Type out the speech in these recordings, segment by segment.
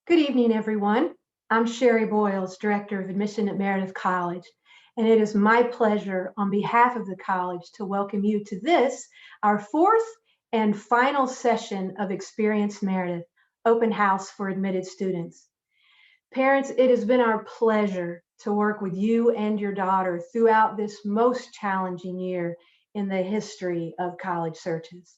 Good evening, everyone. I'm Shery Boyles, Director of Admission at Meredith College, and it is my pleasure on behalf of the college to welcome you to this, our fourth and final session of Experience Meredith, Open House for Admitted Students. Parents, it has been our pleasure to work with you and your daughter throughout this most challenging year in the history of college searches.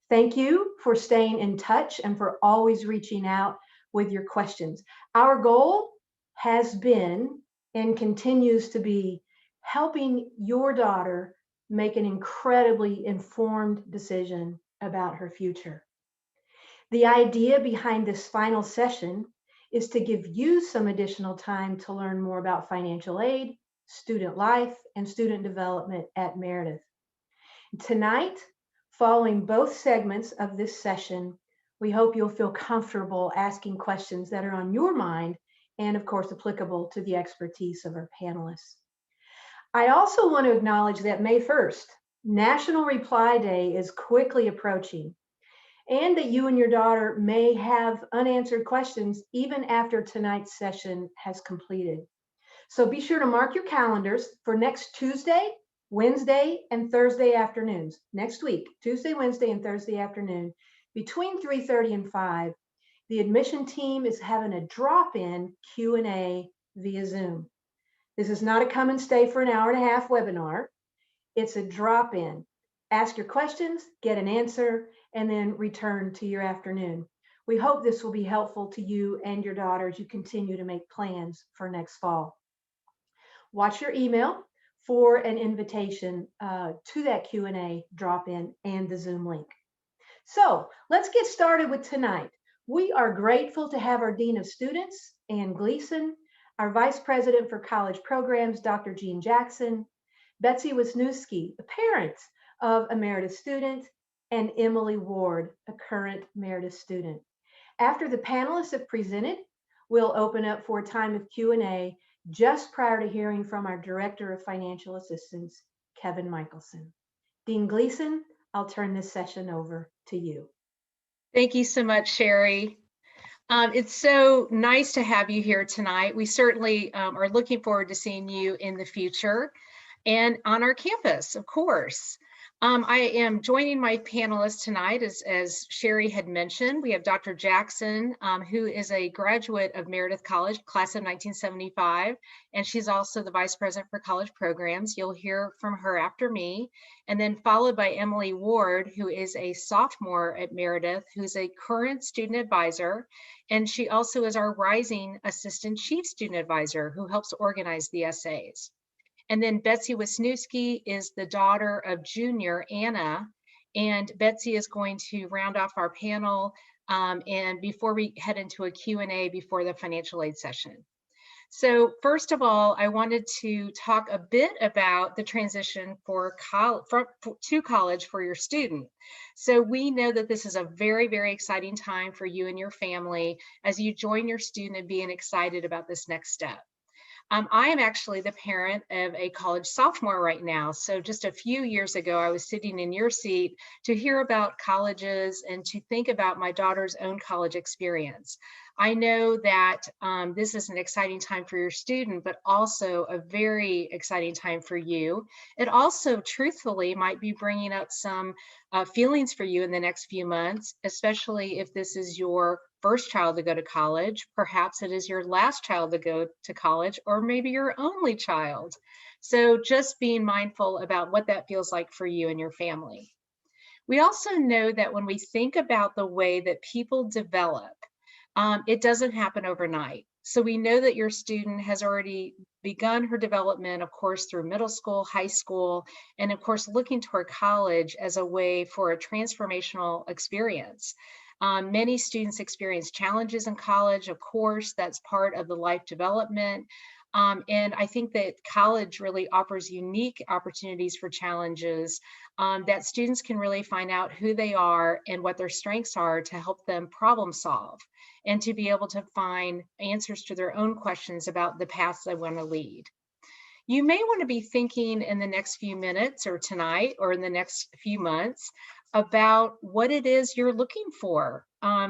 Thank you for staying in touch and for always reaching out with your questions. Our goal has been and continues to be helping your daughter make an incredibly informed decision about her future. The idea behind this final session is to give you some additional time to learn more about financial aid, student life, and student development at Meredith. Tonight, following both segments of this session, we hope you'll feel comfortable asking questions that are on your mind and, of course, applicable to the expertise of our panelists. I also want to acknowledge that May 1st, National Reply Day, is quickly approaching, and that you and your daughter may have unanswered questions even after tonight's session has completed. So be sure to mark your calendars for next Tuesday, Wednesday, and Thursday afternoons. Next week, Tuesday, Wednesday, and Thursday afternoon, between 3:30 and 5, the admission team is having a drop-in Q&A via Zoom. This is not a come and stay for an hour and a half webinar. It's a drop-in. Ask your questions, get an answer, and then return to your afternoon. We hope this will be helpful to you and your daughter as you continue to make plans for next fall. Watch your email for an invitation to that Q&A drop-in and the Zoom link. So let's get started with tonight. We are grateful to have our Dean of Students, Ann Gleason, our Vice President for College Programs, Dr. Jean Jackson, Betsy Wisniewski, a parent of a Meredith student, and Emily Ward, a current Meredith student. After the panelists have presented, we'll open up for a time of Q&A just prior to hearing from our Director of Financial Assistance, Kevin Michaelsen. Dean Gleason, I'll turn this session over to you. Thank you so much, Shery. It's so nice to have you here tonight. We certainly are looking forward to seeing you in the future and on our campus, of course. I am joining my panelists tonight, as Shery had mentioned. We have Dr. Jackson, who is a graduate of Meredith College, class of 1975, and she's also the Vice President for College Programs. You'll hear from her after me, and then followed by Emily Ward, who is a sophomore at Meredith, who's a current student advisor, and she also is our rising Assistant Chief Student Advisor, who helps organize the essays. And then Betsy Wisniewski is the daughter of junior Anna, and Betsy is going to round off our panel and before we head into a Q&A before the financial aid session. So first of all, I wanted to talk a bit about the transition to college for your student. So we know that this is a very, very exciting time for you and your family as you join your student and being excited about this next step. I am actually the parent of a college sophomore right now. So just a few years ago, I was sitting in your seat to hear about colleges and to think about my daughter's own college experience. I know that this is an exciting time for your student, but also a very exciting time for you. It also, truthfully, might be bringing up some feelings for you in the next few months, especially if this is your first child to go to college. Perhaps it is your last child to go to college, or maybe your only child. So just being mindful about what that feels like for you and your family. We also know that when we think about the way that people develop, it doesn't happen overnight. So we know that your student has already begun her development, of course, through middle school, high school, and of course, looking toward college as a way for a transformational experience. Many students experience challenges in college, of course, that's part of the life development. And I think that college really offers unique opportunities for challenges that students can really find out who they are and what their strengths are to help them problem solve and to be able to find answers to their own questions about the paths they want to lead. You may want to be thinking in the next few minutes or tonight or in the next few months about what it is you're looking for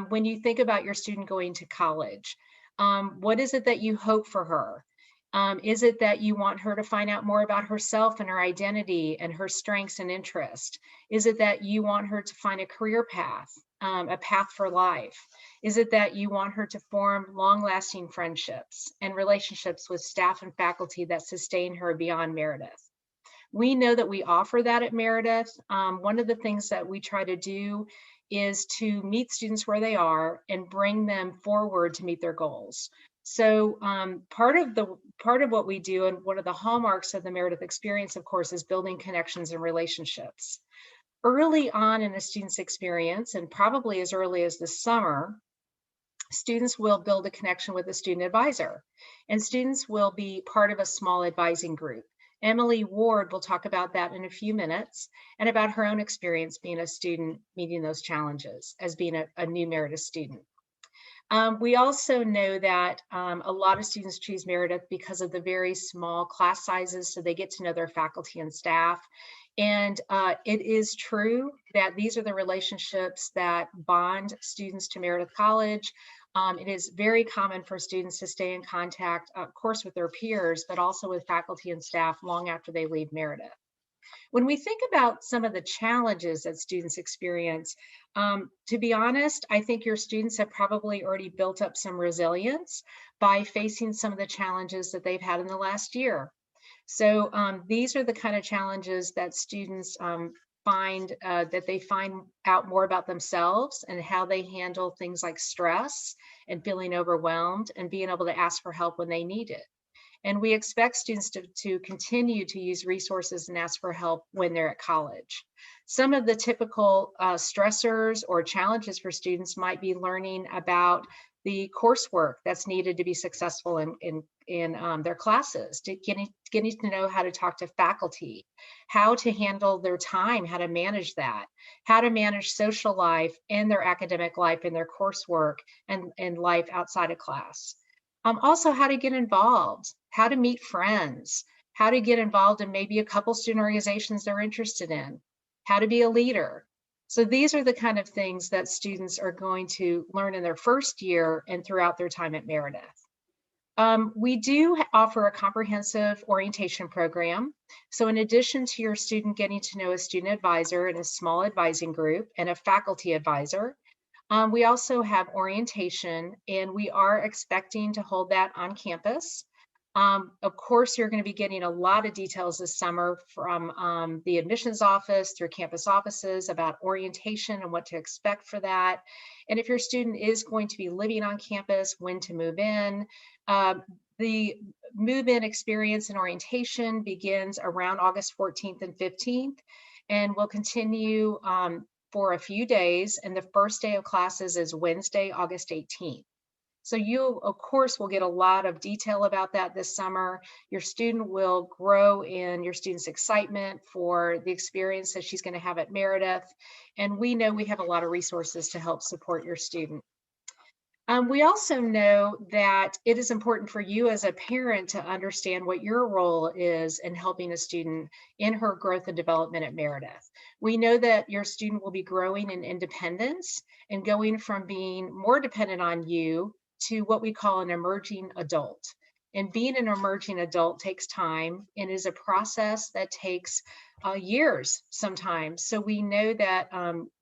when you think about your student going to college. What is it that you hope for her? Is it that you want her to find out more about herself and her identity and her strengths and interests? Is it that you want her to find a career path, a path for life? Is it that you want her to form long-lasting friendships and relationships with staff and faculty that sustain her beyond Meredith? We know that we offer that at Meredith. One of the things that we try to do is to meet students where they are and bring them forward to meet their goals. So part of what we do, and one of the hallmarks of the Meredith experience, of course, is building connections and relationships. Early on in a student's experience, and probably as early as the summer, students will build a connection with a student advisor, and students will be part of a small advising group. Emily Ward will talk about that in a few minutes, and about her own experience being a student meeting those challenges as being a new Meredith student. We also know that a lot of students choose Meredith because of the very small class sizes, so they get to know their faculty and staff. And it is true that these are the relationships that bond students to Meredith College. It is very common for students to stay in contact, of course, with their peers, but also with faculty and staff long after they leave Meredith. When we think about some of the challenges that students experience, to be honest, I think your students have probably already built up some resilience by facing some of the challenges that they've had in the last year. So these are the kind of challenges that students find that they find out more about themselves and how they handle things like stress and feeling overwhelmed and being able to ask for help when they need it. And we expect students to continue to use resources and ask for help when they're at college. Some of the typical stressors or challenges for students might be learning about the coursework that's needed to be successful in their classes, getting to know how to talk to faculty, how to handle their time, how to manage that, how to manage social life and their academic life and their coursework and life outside of class. Also how to get involved, how to meet friends, how to get involved in maybe a couple student organizations they're interested in, how to be a leader. So these are the kind of things that students are going to learn in their first year and throughout their time at Meredith. We do offer a comprehensive orientation program. So in addition to your student getting to know a student advisor and a small advising group and a faculty advisor, we also have orientation, and we are expecting to hold that on campus. Of course, you're going to be getting a lot of details this summer from the admissions office through campus offices about orientation and what to expect for that. And if your student is going to be living on campus, when to move in. The move-in experience and orientation begins around August 14th and 15th, and will continue for a few days, and the first day of classes is Wednesday, August 18th. So you, of course, will get a lot of detail about that this summer. Your student will grow in your student's excitement for the experience that she's going to have at Meredith. And we know we have a lot of resources to help support your student. We also know that it is important for you as a parent to understand what your role is in helping a student in her growth and development at Meredith. We know that your student will be growing in independence and going from being more dependent on you to what we call an emerging adult. And being an emerging adult takes time and is a process that takes years sometimes. So we know that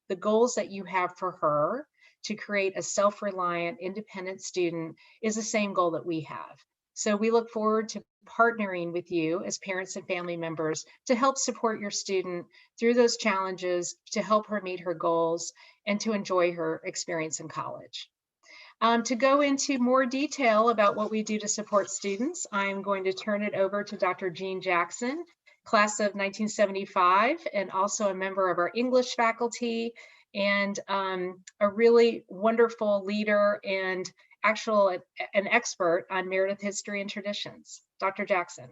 the goals that you have for her to create a self-reliant, independent student is the same goal that we have. So we look forward to partnering with you as parents and family members to help support your student through those challenges, to help her meet her goals, and to enjoy her experience in college. To go into more detail about what we do to support students, I'm going to turn it over to Dr. Jean Jackson, class of 1975, and also a member of our English faculty, and a really wonderful leader and an expert on Meredith history and traditions. Dr. Jackson.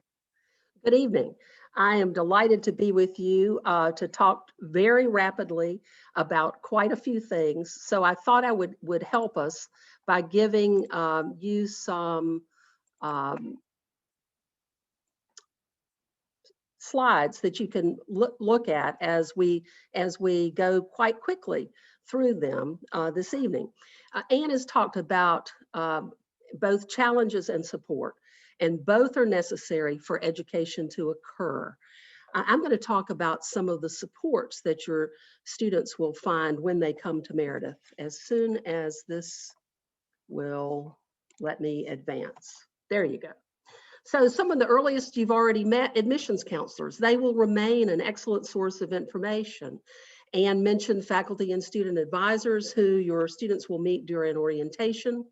Good evening. I am delighted to be with you to talk very rapidly about quite a few things. So I thought I would help us by giving you some slides that you can look at as we go quite quickly through them this evening. Ann has talked about both challenges and support, and both are necessary for education to occur. I'm going to talk about some of the supports that your students will find when they come to Meredith as soon as this will let me advance. There you go. So some of the earliest you've already met, admissions counselors. They will remain an excellent source of information. Ann mentioned faculty and student advisors who your students will meet during orientation.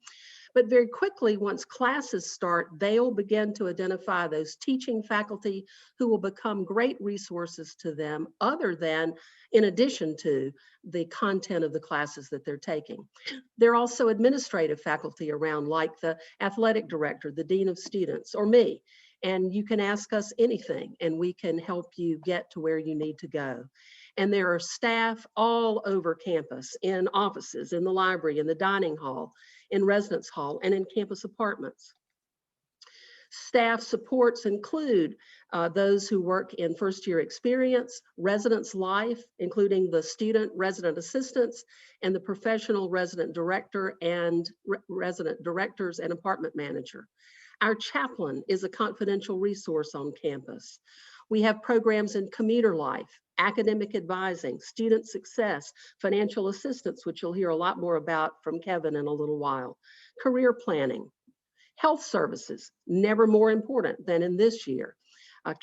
But very quickly, once classes start, they'll begin to identify those teaching faculty who will become great resources to them other than in addition to the content of the classes that they're taking. There are also administrative faculty around, like the athletic director, the dean of students, or me. And you can ask us anything and we can help you get to where you need to go. And there are staff all over campus, in offices, in the library, in the dining hall, in residence hall, and in campus apartments. Staff supports include those who work in first-year experience, residence life, including the student resident assistants, and the professional resident director and resident directors and apartment manager. Our chaplain is a confidential resource on campus. We have programs in commuter life, academic advising, student success, financial assistance, which you'll hear a lot more about from Kevin in a little while, career planning, health services, never more important than in this year,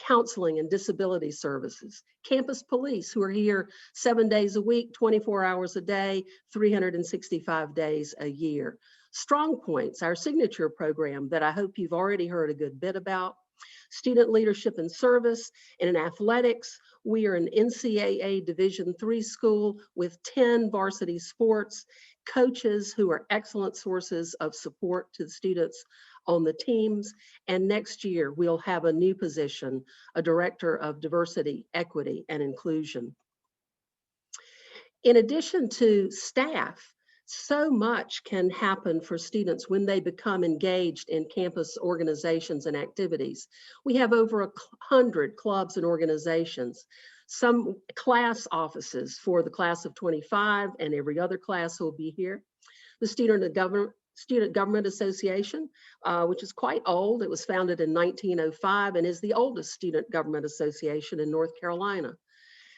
counseling and disability services, campus police who are here 7 days a week, 24 hours a day, 365 days a year. StrongPoints, our signature program that I hope you've already heard a good bit about. Student leadership and service, and in athletics, we are an NCAA Division III school with 10 varsity sports, coaches who are excellent sources of support to the students on the teams. And next year, we'll have a new position, a director of diversity, equity, and inclusion. In addition to staff, so much can happen for students when they become engaged in campus organizations and activities. We have over 100 clubs and organizations, some class offices for the class of 25 and every other class will be here. The Student Government Association, which is quite old. It was founded in 1905 and is the oldest student government association in North Carolina.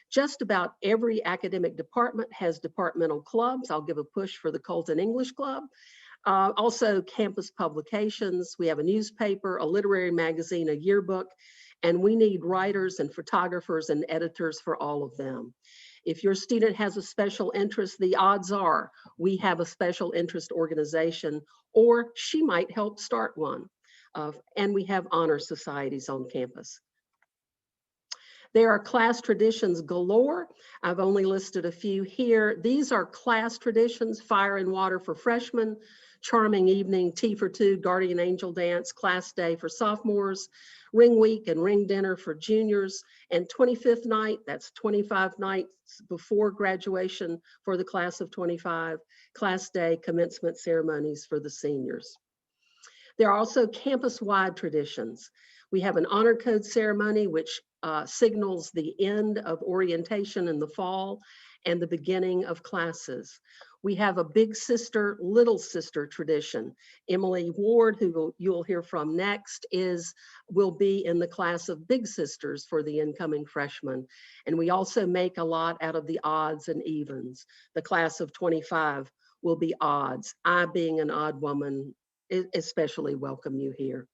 Just about every academic department has departmental clubs. I'll give a push for the Colton English Club. Also campus publications. We have a newspaper, a literary magazine, a yearbook, and we need writers and photographers and editors for all of them. If your student has a special interest, the odds are we have a special interest organization, or she might help start one. And we have honor societies on campus. There are class traditions galore. I've only listed a few here. These are class traditions: fire and water for freshmen, charming evening, tea for two, guardian angel dance, class day for sophomores, ring week and ring dinner for juniors, and 25th night, that's 25 nights before graduation for the class of 25, class day commencement ceremonies for the seniors. There are also campus-wide traditions. We have an honor code ceremony, which signals the end of orientation in the fall and the beginning of classes. We have a big sister, little sister tradition. Emily Ward, who you'll hear from next, will be in the class of big sisters for the incoming freshmen. And we also make a lot out of the odds and evens. The class of 25 will be odds. I, being an odd woman, especially welcome you here.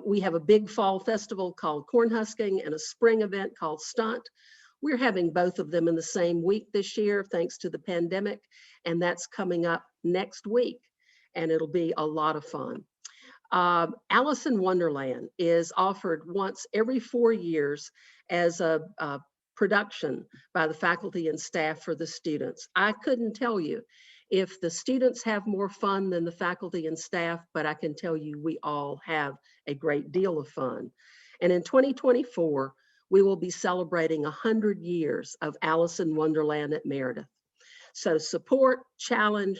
We have a big fall festival called Cornhusking and a spring event called Stunt. We're having both of them in the same week this year, thanks to the pandemic, and that's coming up next week, and it'll be a lot of fun. Alice in Wonderland is offered once every 4 years as a production by the faculty and staff for the students. I couldn't tell you if the students have more fun than the faculty and staff, but I can tell you we all have a great deal of fun. And in 2024, we will be celebrating 100 years of Alice in Wonderland at Meredith. So support, challenge,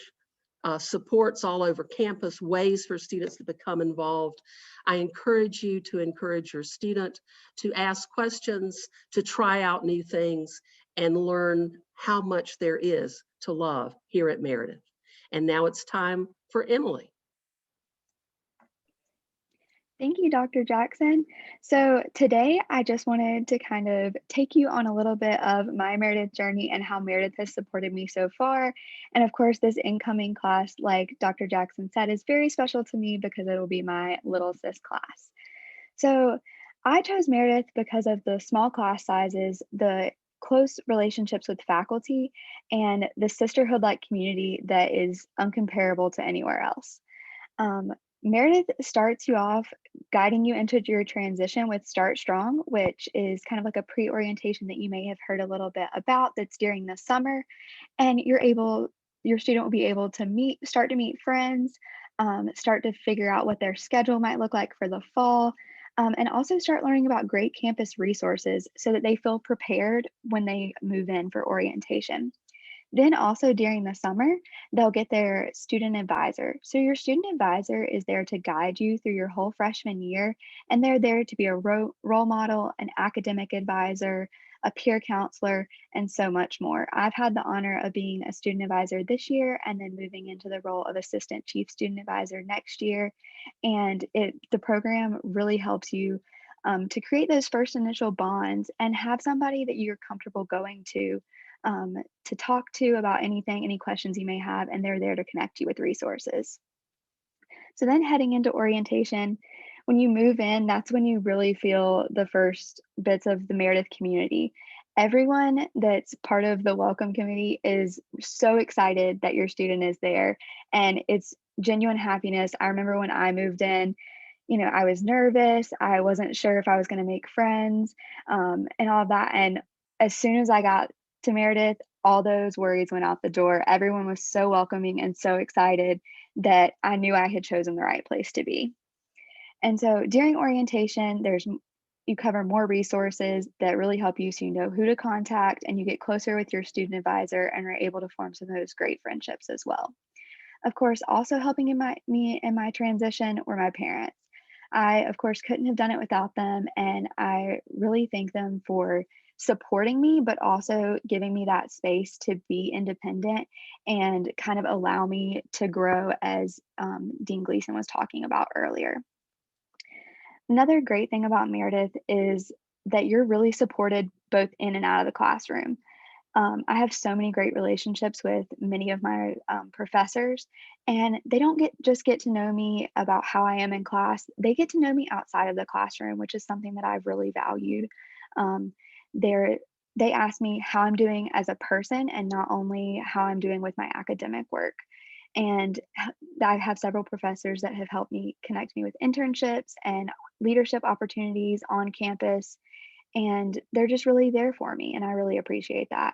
supports all over campus, ways for students to become involved. I encourage you to encourage your student to ask questions, to try out new things, and learn how much there is to love here at Meredith. And now it's time for Emily. Thank you, Dr. Jackson. So today I just wanted to kind of take you on a little bit of my Meredith journey and how Meredith has supported me so far. And of course, this incoming class, like Dr. Jackson said, is very special to me because it'll be my little sis class. So I chose Meredith because of the small class sizes, the close relationships with faculty, and the sisterhood-like community that is uncomparable to anywhere else. Meredith starts you off guiding you into your transition with Start Strong, which is kind of like a pre-orientation that you may have heard a little bit about that's during the summer. And your student will be able to start to meet friends, start to figure out what their schedule might look like for the fall, and also start learning about great campus resources so that they feel prepared when they move in for orientation. Then also during the summer, they'll get their student advisor. So your student advisor is there to guide you through your whole freshman year, and they're there to be a role model, an academic advisor, a peer counselor, and so much more. I've had the honor of being a student advisor this year and then moving into the role of assistant chief student advisor next year. And the program really helps you to create those first initial bonds and have somebody that you're comfortable going to talk to about anything, any questions you may have, and they're there to connect you with resources. So then heading into orientation, when you move in, that's when you really feel the first bits of the Meredith community. Everyone that's part of the welcome committee is so excited that your student is there, and it's genuine happiness. I remember when I moved in, I was nervous. I wasn't sure if I was going to make friends, and all of that. And as soon as I got to Meredith, all those worries went out the door. Everyone was so welcoming and so excited that I knew I had chosen the right place to be. And so during orientation, you cover more resources that really help you, so you know who to contact, and you get closer with your student advisor and are able to form some of those great friendships as well. Of course, also helping me in my transition were my parents. I, of course, couldn't have done it without them, and I really thank them for supporting me, but also giving me that space to be independent and kind of allow me to grow, as Dean Gleason was talking about earlier. Another great thing about Meredith is that you're really supported both in and out of the classroom. I have so many great relationships with many of my professors, and they don't just get to know me about how I am in class. They get to know me outside of the classroom, which is something that I've really valued. They ask me how I'm doing as a person and not only how I'm doing with my academic work. And I have several professors that have helped me connect me with internships and leadership opportunities on campus. And they're just really there for me, and I really appreciate that.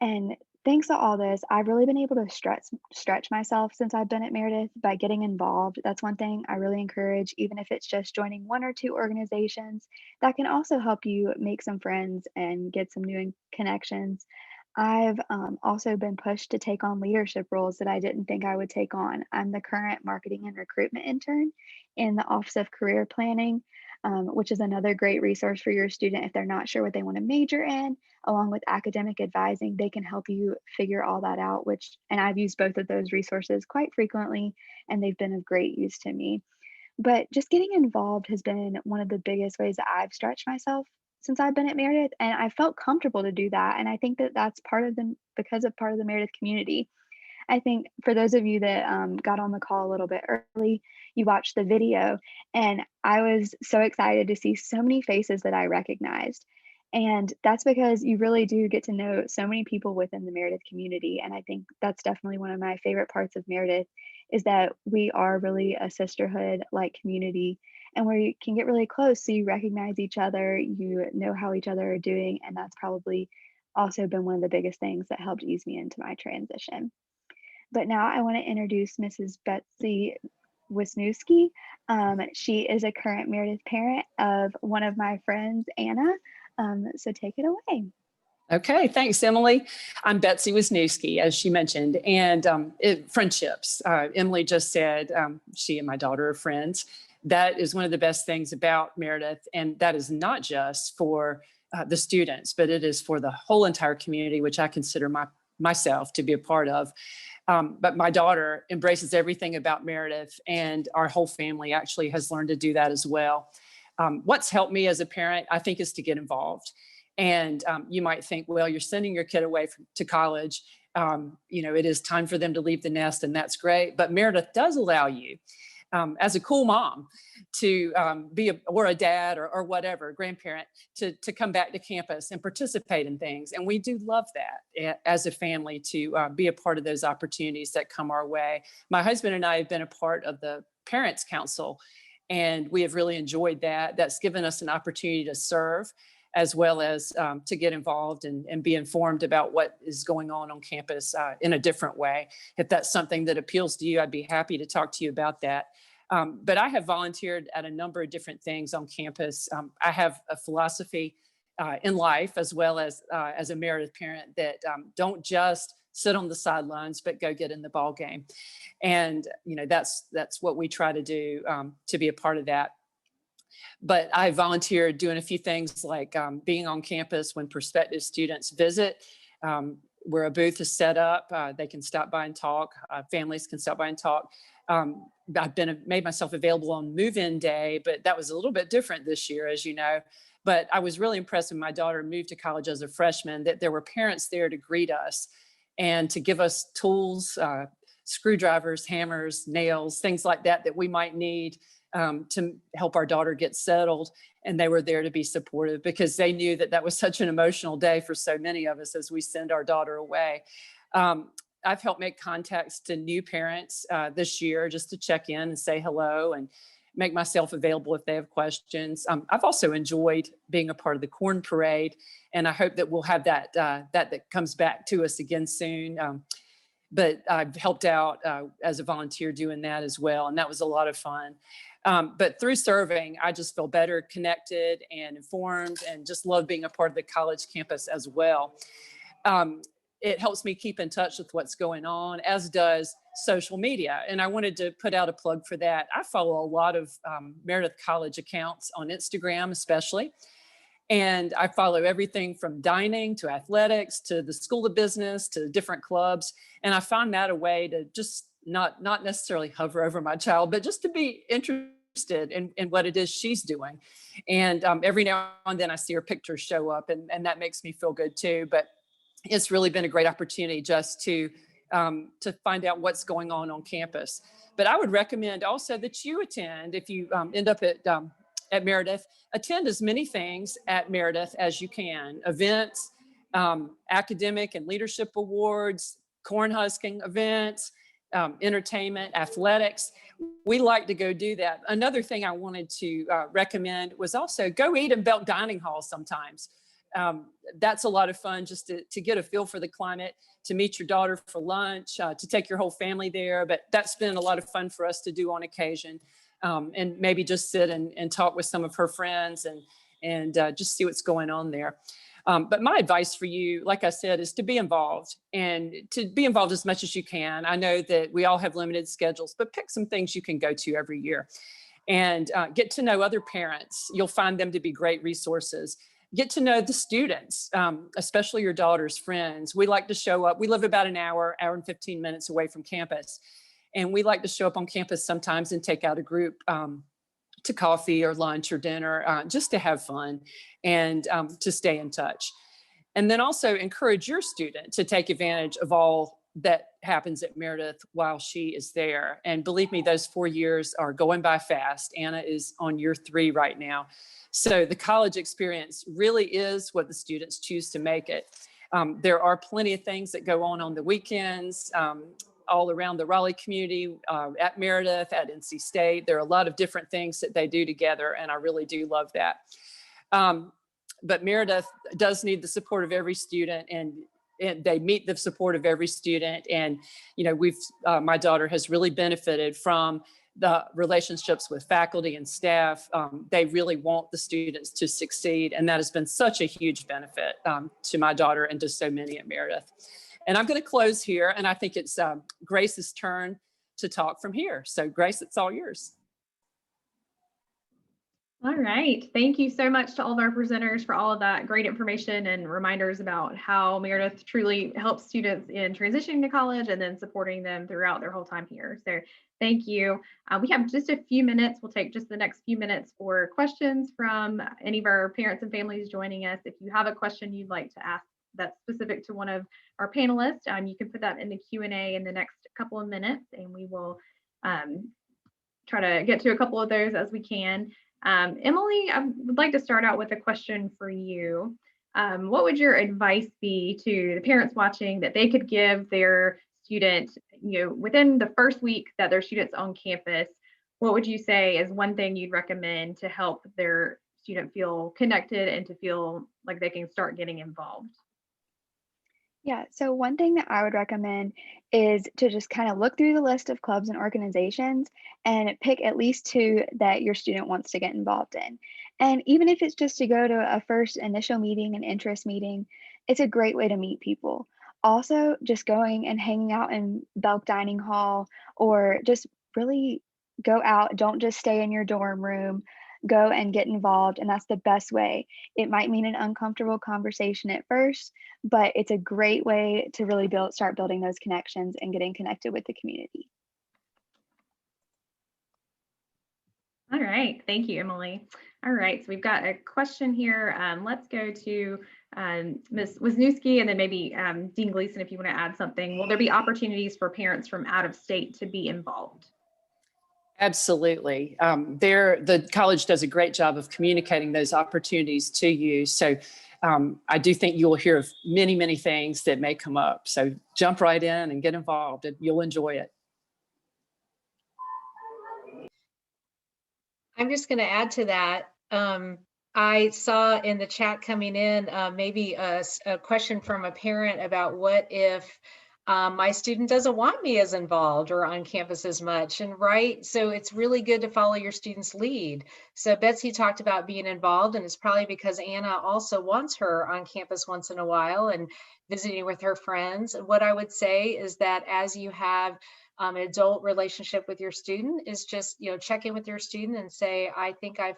And thanks to all this, I've really been able to stretch myself since I've been at Meredith by getting involved. That's one thing I really encourage, even if it's just joining one or two organizations, that can also help you make some friends and get some new connections. I've also been pushed to take on leadership roles that I didn't think I would take on. I'm the current marketing and recruitment intern in the Office of Career Planning, which is another great resource for your student if they're not sure what they want to major in. Along with academic advising, they can help you figure all that out, and I've used both of those resources quite frequently, and they've been of great use to me. But just getting involved has been one of the biggest ways that I've stretched myself since I've been at Meredith, and I felt comfortable to do that. And I think that that's part of the Meredith community. I think for those of you that got on the call a little bit early, you watched the video, and I was so excited to see so many faces that I recognized. And that's because you really do get to know so many people within the Meredith community. And I think that's definitely one of my favorite parts of Meredith, is that we are really a sisterhood-like community, and where you can get really close, so you recognize each other, you know how each other are doing, and that's probably also been one of the biggest things that helped ease me into my transition. But now I want to introduce Mrs. Betsy Wisniewski. She is a current Meredith parent of one of my friends, Anna. So take it away. Okay, thanks, Emily. I'm Betsy Wisniewski, as she mentioned, and friendships. Emily just said she and my daughter are friends. That is one of the best things about Meredith, and that is not just for the students, but it is for the whole entire community, which I consider myself to be a part of. But my daughter embraces everything about Meredith, and our whole family actually has learned to do that as well. What's helped me as a parent, I think, is to get involved. And you might think, well, you're sending your kid away to college. It is time for them to leave the nest, and that's great. But Meredith does allow you, as a cool mom, to be a dad or whatever, grandparent, to come back to campus and participate in things. And we do love that as a family, to be a part of those opportunities that come our way. My husband and I have been a part of the Parents Council, and we have really enjoyed that. That's given us an opportunity to serve, as well as to get involved and be informed about what is going on campus in a different way. If that's something that appeals to you, I'd be happy to talk to you about that. But I have volunteered at a number of different things on campus. I have a philosophy in life, as well as a Meredith parent, that don't just sit on the sidelines, but go get in the ball game. And that's what we try to do, to be a part of that. But I volunteered doing a few things like being on campus when prospective students visit, where a booth is set up. They can stop by and talk. Families can stop by and talk. I've made myself available on move-in day, but that was a little bit different this year, as you know. But I was really impressed when my daughter moved to college as a freshman, that there were parents there to greet us and to give us tools, screwdrivers, hammers, nails, things like that we might need to help our daughter get settled. And they were there to be supportive, because they knew that was such an emotional day for so many of us as we send our daughter away. I've helped make contacts to new parents this year, just to check in and say hello and make myself available if they have questions. I've also enjoyed being a part of the corn parade, and I hope that we'll have that comes back to us again soon. But I've helped out as a volunteer doing that as well, and that was a lot of fun. But through serving, I just feel better connected and informed, and just love being a part of the college campus as well. It helps me keep in touch with what's going on, as does social media. And I wanted to put out a plug for that. I follow a lot of Meredith College accounts on Instagram, especially. And I follow everything from dining to athletics to the School of Business to different clubs. And I found that a way to just not necessarily hover over my child, but just to be interested in what it is she's doing. And every now and then I see her pictures show up, and that makes me feel good too. But it's really been a great opportunity just to find out what's going on campus. But I would recommend also that you attend, if you end up at Meredith, attend as many things at Meredith as you can. Events, academic and leadership awards, cornhusking events, entertainment, athletics. We like to go do that. Another thing I wanted to recommend was also go eat in Belk Dining Hall sometimes. That's a lot of fun, just to get a feel for the climate, to meet your daughter for lunch, to take your whole family there. But that's been a lot of fun for us to do on occasion. And maybe just sit and talk with some of her friends and just see what's going on there. But my advice for you, like I said, is to be involved, and to be involved as much as you can. I know that we all have limited schedules, but pick some things you can go to every year, and get to know other parents. You'll find them to be great resources. Get to know the students, especially your daughter's friends. We like to show up. We live about an hour and 15 minutes away from campus. And we like to show up on campus sometimes and take out a group to coffee or lunch or dinner, just to have fun and to stay in touch. And then also encourage your student to take advantage of all that happens at Meredith while she is there. And believe me, those 4 years are going by fast. Anna is on year 3 right now. So the college experience really is what the students choose to make it. There are plenty of things that go on the weekends, all around the Raleigh community, at Meredith, at NC State. There are a lot of different things that they do together, and I really do love that. But Meredith does need the support of every student, and and they meet the support of every student. And, my daughter has really benefited from the relationships with faculty and staff. They really want the students to succeed. And that has been such a huge benefit to my daughter and to so many at Meredith. And I'm going to close here. And I think it's Grace's turn to talk from here. So Grace, it's all yours. All right. Thank you so much to all of our presenters for all of that great information and reminders about how Meredith truly helps students in transitioning to college and then supporting them throughout their whole time here. So thank you. We have just a few minutes. We'll take just the next few minutes for questions from any of our parents and families joining us. If you have a question you'd like to ask that's specific to one of our panelists, you can put that in the Q&A in the next couple of minutes, and we will try to get to a couple of those as we can. Emily, I would like to start out with a question for you. What would your advice be to the parents watching that they could give their student, within the first week that their student's on campus? What would you say is one thing you'd recommend to help their student feel connected and to feel like they can start getting involved? Yeah, so one thing that I would recommend is to just kind of look through the list of clubs and organizations and pick at least 2 that your student wants to get involved in. And even if it's just to go to a first initial meeting, an interest meeting, it's a great way to meet people. Also, just going and hanging out in Belk Dining Hall, or just really go out, don't just stay in your dorm room. Go and get involved, and that's the best way. It might mean an uncomfortable conversation at first, but it's a great way to really start building those connections and getting connected with the community. All right, thank you, Emily. All right, so we've got a question here. Let's go to Ms. Wisniewski, and then maybe Dean Gleason, if you want to add something. Will there be opportunities for parents from out of state to be involved? Absolutely. The college does a great job of communicating those opportunities to you. So I do think you'll hear of many, many things that may come up. So jump right in and get involved, and you'll enjoy it. I'm just going to add to that. I saw in the chat coming in maybe a question from a parent about what if my student doesn't want me as involved or on campus as much, and so it's really good to follow your student's lead. So Betsy talked about being involved, and it's probably because Anna also wants her on campus once in a while and visiting with her friends. And what I would say is that as you have an adult relationship with your student, is just check in with your student and say, I think I've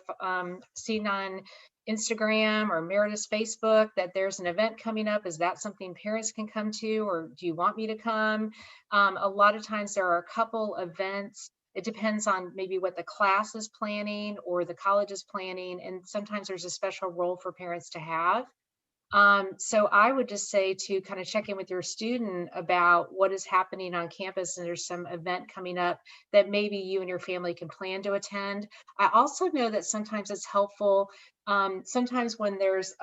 seen on Instagram or Meredith's Facebook that there's an event coming up. Is that something parents can come to, or do you want me to come? A lot of times there are a couple events. It depends on maybe what the class is planning or the college is planning, and sometimes there's a special role for parents to have. So I would just say to kind of check in with your student about what is happening on campus, and there's some event coming up that maybe you and your family can plan to attend. I also know that sometimes it's helpful. Sometimes when there's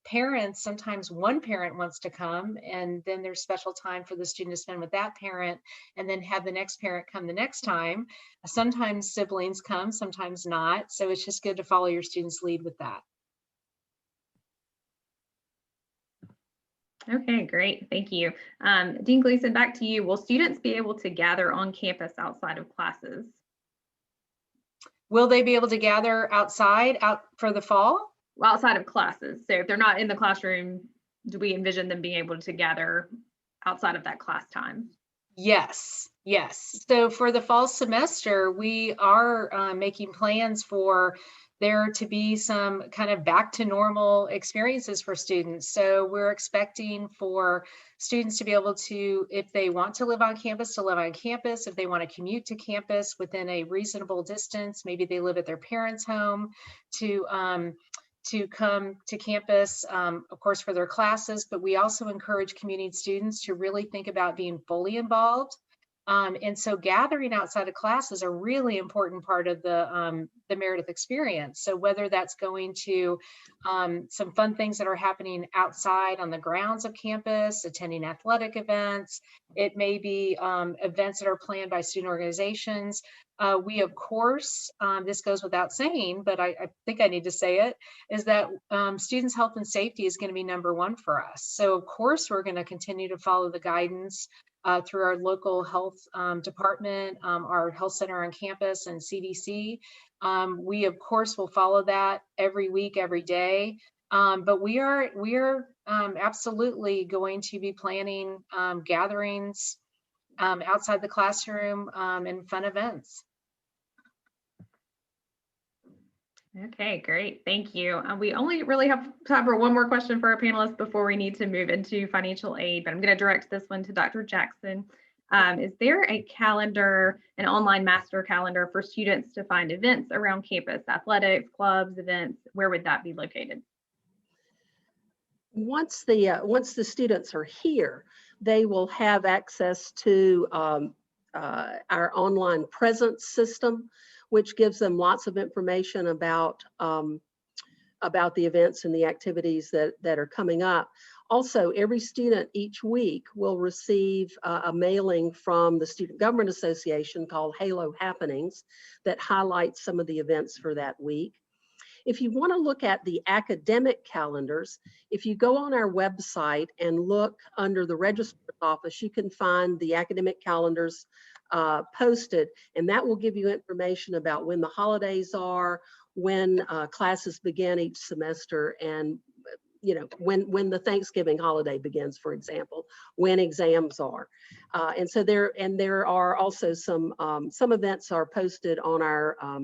parents, sometimes one parent wants to come, and then there's special time for the student to spend with that parent, and then have the next parent come the next time. Sometimes siblings come, sometimes not. So it's just good to follow your student's lead with that. Okay, great. Thank you. Dean Gleason, back to you. Will students be able to gather on campus outside of classes? Will they be able to gather outside for the fall? Well, outside of classes. So if they're not in the classroom, do we envision them being able to gather outside of that class time? Yes, yes. So for the fall semester, we are making plans for there to be some kind of back to normal experiences for students. So we're expecting for students to be able to, if they want to live on campus, to live on campus. If they want to commute to campus within a reasonable distance, maybe they live at their parents' home, to come to campus, of course, for their classes. But we also encourage community students to really think about being fully involved. And so gathering outside of class is a really important part of the Meredith experience. So whether that's going to some fun things that are happening outside on the grounds of campus, attending athletic events, it may be events that are planned by student organizations. We, of course, this goes without saying, but I think I need to say it, is that students' health and safety is going to be #1 for us. So, of course, we're going to continue to follow the guidance through our local health department, our health center on campus, and CDC. We, of course, will follow that every week, every day. But we are absolutely going to be planning gatherings outside the classroom and fun events. Okay, great. Thank you. We only really have time for one more question for our panelists before we need to move into financial aid, but I'm going to direct this one to Dr. Jackson. Is there a calendar, an online master calendar for students to find events around campus, athletics, clubs, events? Where would that be located? Once the students are here, they will have access to our online presence system, which gives them lots of information about the events and the activities that are coming up. Also, every student each week will receive a mailing from the Student Government Association called Halo Happenings that highlights some of the events for that week. If you want to look at the academic calendars, if you go on our website and look under the registrar's office, you can find the academic calendars posted, and that will give you information about when the holidays are, when classes begin each semester, and when the Thanksgiving holiday begins, for example, when exams are. And so there are also some events are posted on our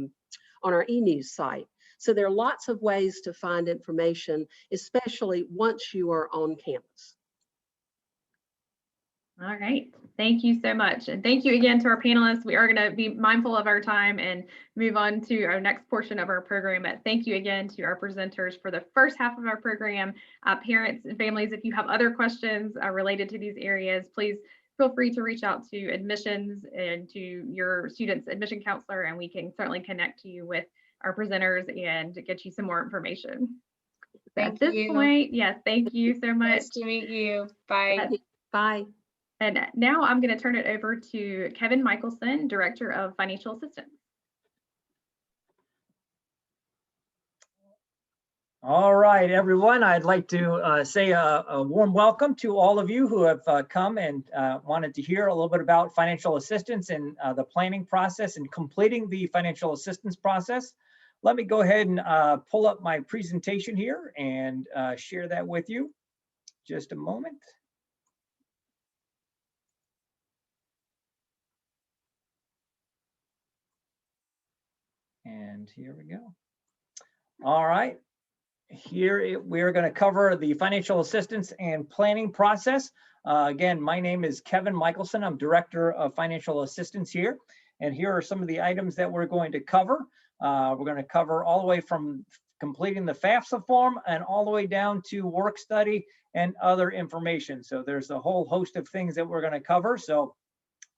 e-news site. So there are lots of ways to find information, especially once you are on campus. All right, thank you so much. And thank you again to our panelists. We are going to be mindful of our time and move on to our next portion of our program. But thank you again to our presenters for the first half of our program. Parents and families, if you have other questions related to these areas, please feel free to reach out to admissions and to your student's admission counselor, and we can certainly connect you with our presenters and get you some more information. At this point, yes, thank you so much. Nice to meet you. Bye. Bye. And now I'm going to turn it over to Kevin Michaelsen, Director of Financial Assistance. All right, everyone, I'd like to say a warm welcome to all of you who have come and wanted to hear a little bit about financial assistance and the planning process and completing the financial assistance process. Let me go ahead and pull up my presentation here and share that with you. Just a moment. And here we go. All right. Here we're going to cover the financial assistance and planning process. Again, my name is Kevin Michaelsen. I'm Director of Financial Assistance here. And here are some of the items that we're going to cover. We're going to cover all the way from completing the FAFSA form and all the way down to work study and other information. So there's a whole host of things that we're going to cover. So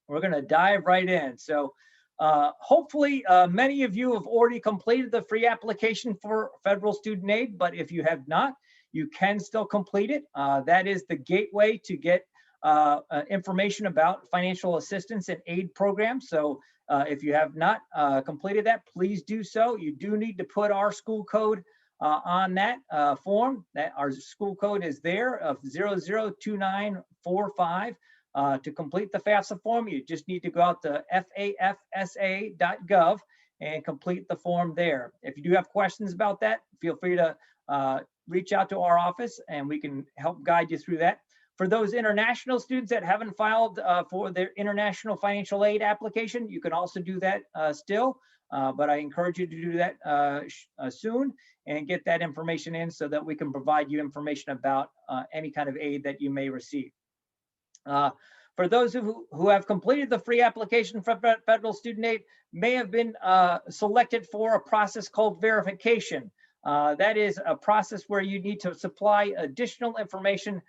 we're going to dive right in. So hopefully many of you have already completed the free application for federal student aid, but if you have not, you can still complete it. That is the gateway to get information about financial assistance and aid programs. So if you have not completed that, please do so. You do need to put our school code on that form. That our school code is there of 002945. To complete the FAFSA form, you just need to go out to fafsa.gov and complete the form there. If you do have questions about that, feel free to reach out to our office and we can help guide you through that. For those international students that haven't filed for their international financial aid application, you can also do that still, but I encourage you to do that soon and get that information in so that we can provide you information about any kind of aid that you may receive. For those who have completed the free application for federal student aid may have been selected for a process called verification. That is a process where you need to supply additional information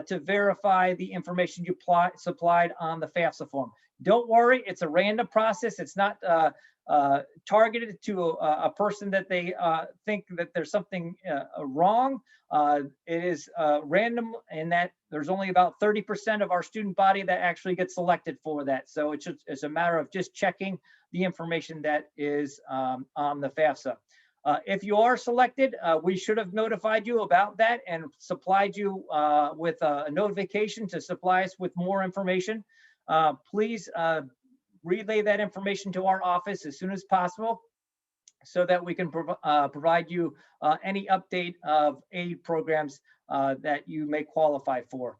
to verify the information you supplied on the FAFSA form. Don't worry, it's a random process. It's not targeted to a person that they think that there's something wrong. It is random in that there's only about 30% of our student body that actually gets selected for that. So it's a matter of just checking the information that is on the FAFSA. If you are selected, we should have notified you about that and supplied you with a notification to supply us with more information. Please relay that information to our office as soon as possible so that we can provide you any update of aid programs that you may qualify for.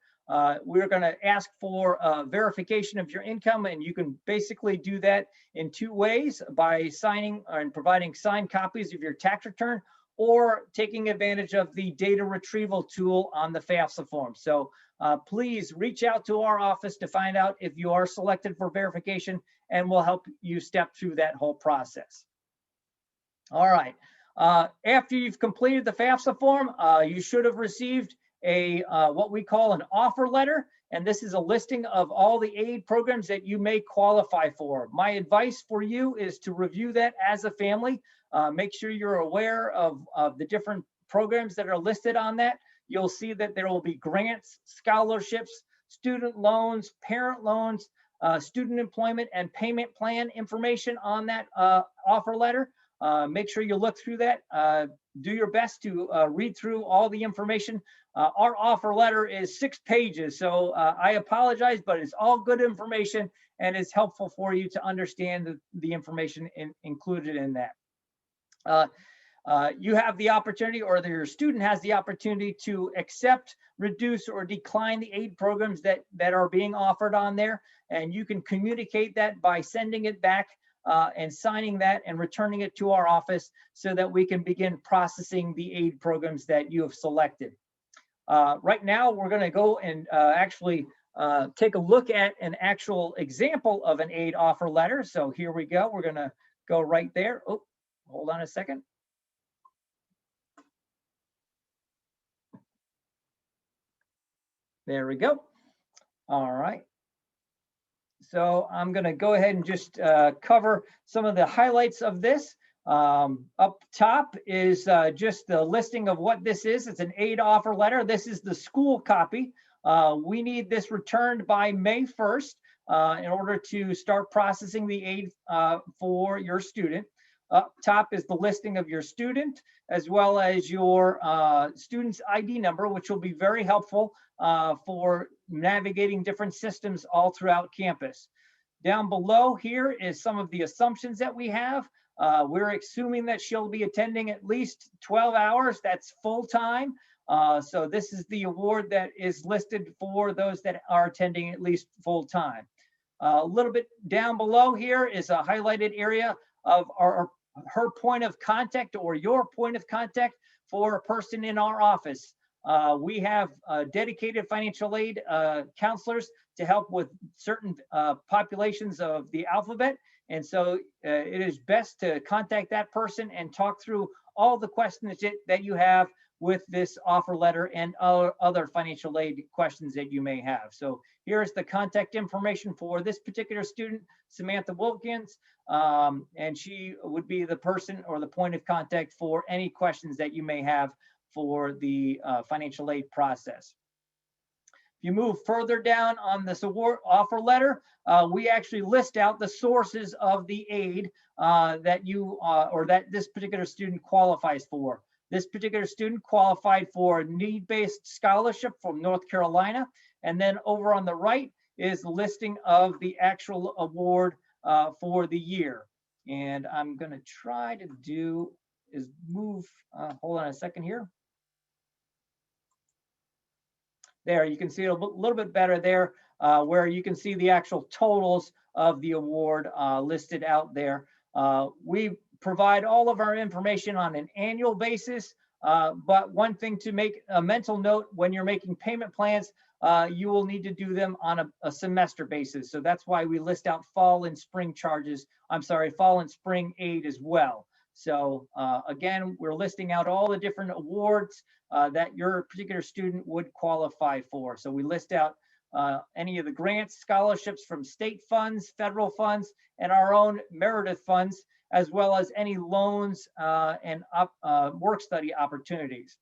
We're going to ask for verification of your income, and you can basically do that in two ways: by signing and providing signed copies of your tax return, or taking advantage of the data retrieval tool on the FAFSA form. So please reach out to our office to find out if you are selected for verification, and we'll help you step through that whole process. All right. After you've completed the FAFSA form, you should have received a what we call an offer letter, and this is a listing of all the aid programs that you may qualify for. My advice for you is to review that as a family. Make sure you're aware of the different programs that are listed on that. You'll see that there will be grants, scholarships, student loans, parent loans, student employment, and payment plan information on that offer letter. Make sure you look through that. Do your best to read through all the information. Our offer letter is 6 pages, so I apologize, but it's all good information and it's helpful for you to understand the information included in that. You have the opportunity, or your student has the opportunity, to accept, reduce, or decline the aid programs that are being offered on there, and you can communicate that by sending it back and signing that and returning it to our office so that we can begin processing the aid programs that you have selected. Right now, we're going to go and actually take a look at an actual example of an aid offer letter. So here we go. We're going to go right there. Oh, hold on a second. There we go. All right. So I'm going to go ahead and just cover some of the highlights of this. Up top is just the listing of what this is. It's an aid offer letter. This is the school copy. We need this returned by May 1st in order to start processing the aid for your student. Up top is the listing of your student, as well as your student's ID number, which will be very helpful for navigating different systems all throughout campus. Down below here is some of the assumptions that we have. We're assuming that she'll be attending at least 12 hours. That's full time. So this is the award that is listed for those that are attending at least full time. A little bit down below here is a highlighted area of her point of contact, or your point of contact for a person in our office. We have dedicated financial aid counselors to help with certain populations of the alphabet. And so it is best to contact that person and talk through all the questions that you have with this offer letter and other financial aid questions that you may have. So here's the contact information for this particular student, Samantha Wilkins, and she would be the person or the point of contact for any questions that you may have for the financial aid process. If you move further down on this award offer letter, we actually list out the sources of the aid that you or that this particular student qualifies for. This particular student qualified for a need-based scholarship from North Carolina. And then over on the right is the listing of the actual award for the year. And I'm going to try to do is move, hold on a second here. There, you can see a little bit better there, where you can see the actual totals of the award listed out there. We provide all of our information on an annual basis, but one thing to make a mental note: when you're making payment plans, you will need to do them on a semester basis. So that's why we list out fall and spring charges. I'm sorry, fall and spring aid as well. So again, we're listing out all the different awards that your particular student would qualify for. So we list out any of the grants, scholarships from state funds, federal funds, and our own Meredith funds, as well as any loans and work study opportunities.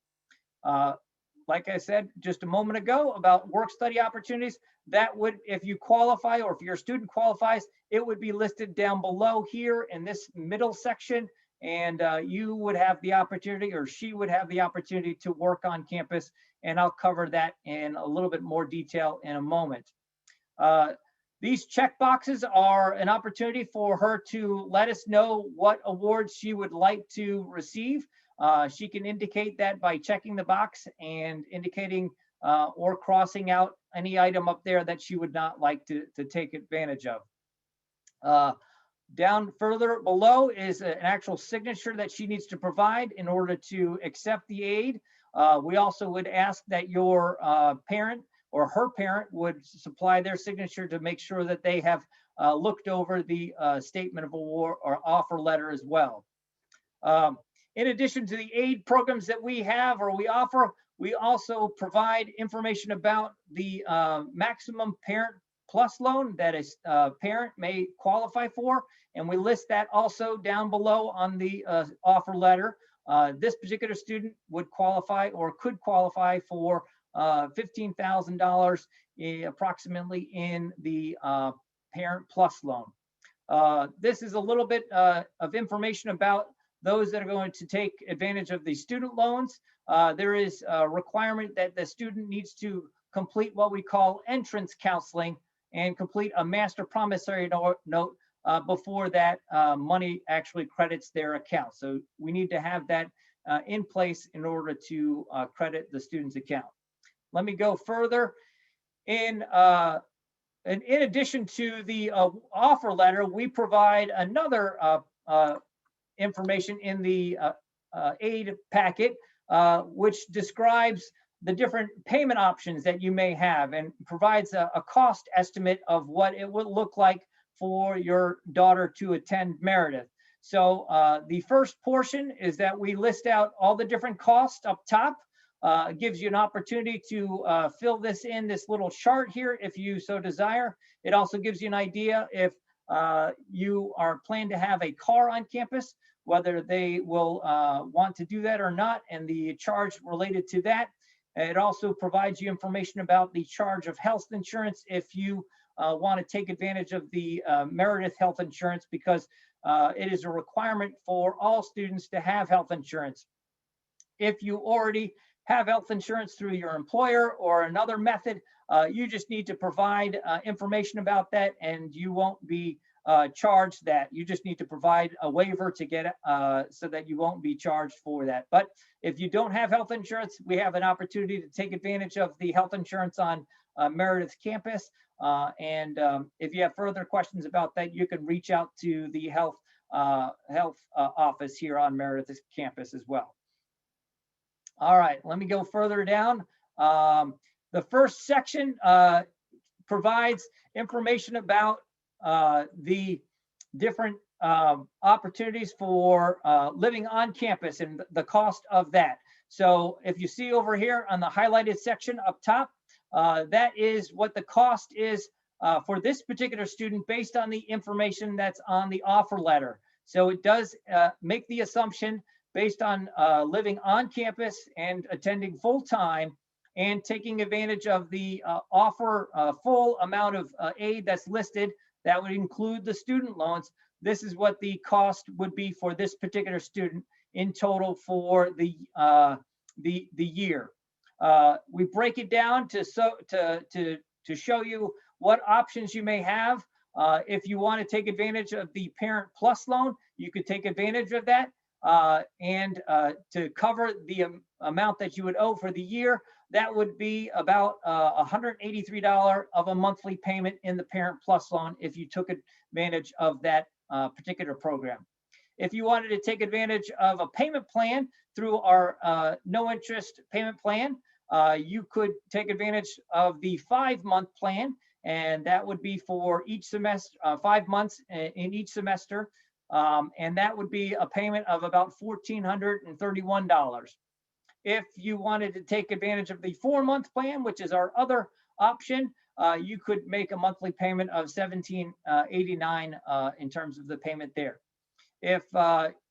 Like I said just a moment ago about work study opportunities, that would, if you qualify or if your student qualifies, it would be listed down below here in this middle section, and you would have the opportunity, or she would have the opportunity, to work on campus, and I'll cover that in a little bit more detail in a moment. These check boxes are an opportunity for her to let us know what awards she would like to receive. She can indicate that by checking the box and indicating or crossing out any item up there that she would not like to take advantage of. Down further below is an actual signature that she needs to provide in order to accept the aid. We also would ask that your parent or her parent would supply their signature to make sure that they have looked over the statement of award or offer letter as well. In addition to the aid programs that we have or we offer, we also provide information about the maximum Parent Plus loan that a parent may qualify for, and we list that also down below on the offer letter. This particular student would qualify or could qualify for $15,000 approximately in the Parent Plus loan. This is a little bit of information about those that are going to take advantage of the student loans. There is a requirement that the student needs to complete what we call entrance counseling and complete a master promissory note before that money actually credits their account. So we need to have that in place in order to credit the student's account. Let me go further. In addition to the offer letter, we provide another information in the aid packet, which describes the different payment options that you may have and provides a cost estimate of what it would look like for your daughter to attend Meredith. So the first portion is that we list out all the different costs up top. It gives you an opportunity to fill this in this little chart here if you so desire. It also gives you an idea if you are planning to have a car on campus, whether they will want to do that or not, and the charge related to that. It also provides you information about the charge of health insurance if you want to take advantage of the Meredith health insurance, because it is a requirement for all students to have health insurance. If you already have health insurance through your employer or another method, you just need to provide information about that, and you won't be charged that. You just need to provide a waiver to get it so that you won't be charged for that. But if you don't have health insurance, we have an opportunity to take advantage of the health insurance on Meredith campus. If you have further questions about that, you can reach out to the health office here on Meredith campus as well. All right, let me go further down. The first section provides information about the different opportunities for living on campus and the cost of that. So if you see over here on the highlighted section up top, that is what the cost is for this particular student based on the information that's on the offer letter. So it does make the assumption based on living on campus and attending full-time and taking advantage of the offer full amount of aid that's listed. That would include the student loans. This is what the cost would be for this particular student in total for the year. We break it down to show you what options you may have. If you want to take advantage of the Parent Plus loan, you could take advantage of that. And to cover the amount that you would owe for the year, that would be about $183 of a monthly payment in the Parent Plus loan if you took advantage of that particular program. If you wanted to take advantage of a payment plan through our no interest payment plan, you could take advantage of the 5-month plan, and that would be for each semester, 5 months in each semester. And that would be a payment of about $1,431. If you wanted to take advantage of the 4-month plan, which is our other option, you could make a monthly payment of $17.89 in terms of the payment there. If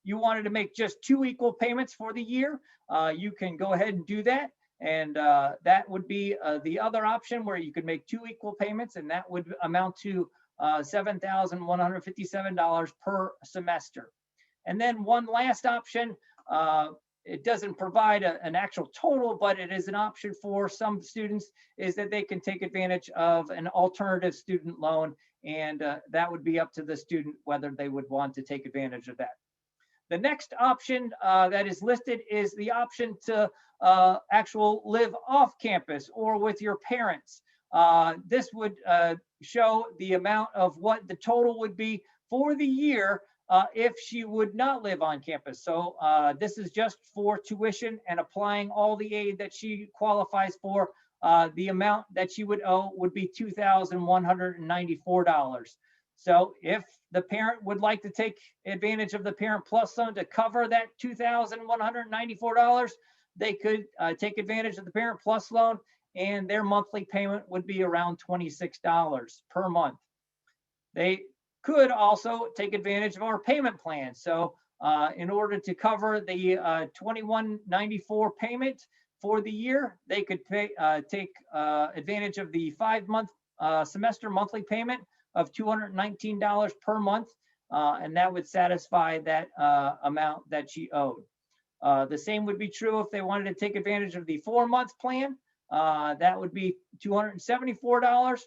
you wanted to make just 2 equal payments for the year, you can go ahead and do that. And that would be the other option, where you could make 2 equal payments, and that would amount to $7,157 per semester. And then one last option, it doesn't provide an actual total, but it is an option for some students, is that they can take advantage of an alternative student loan, and that would be up to the student whether they would want to take advantage of that. The next option that is listed is the option to actual live off campus or with your parents. This would show the amount of what the total would be for the year if she would not live on campus. So this is just for tuition and applying all the aid that she qualifies for. The amount that she would owe would be $2,194. So if the parent would like to take advantage of the Parent Plus loan to cover that $2,194, they could take advantage of the Parent Plus loan, and their monthly payment would be around $26 per month. They could also take advantage of our payment plan. So in order to cover the $21.94 payment for the year, they could take advantage of the 5-month semester monthly payment of $219 per month, and that would satisfy that amount that she owed. The same would be true if they wanted to take advantage of the 4-month plan. That would be $274.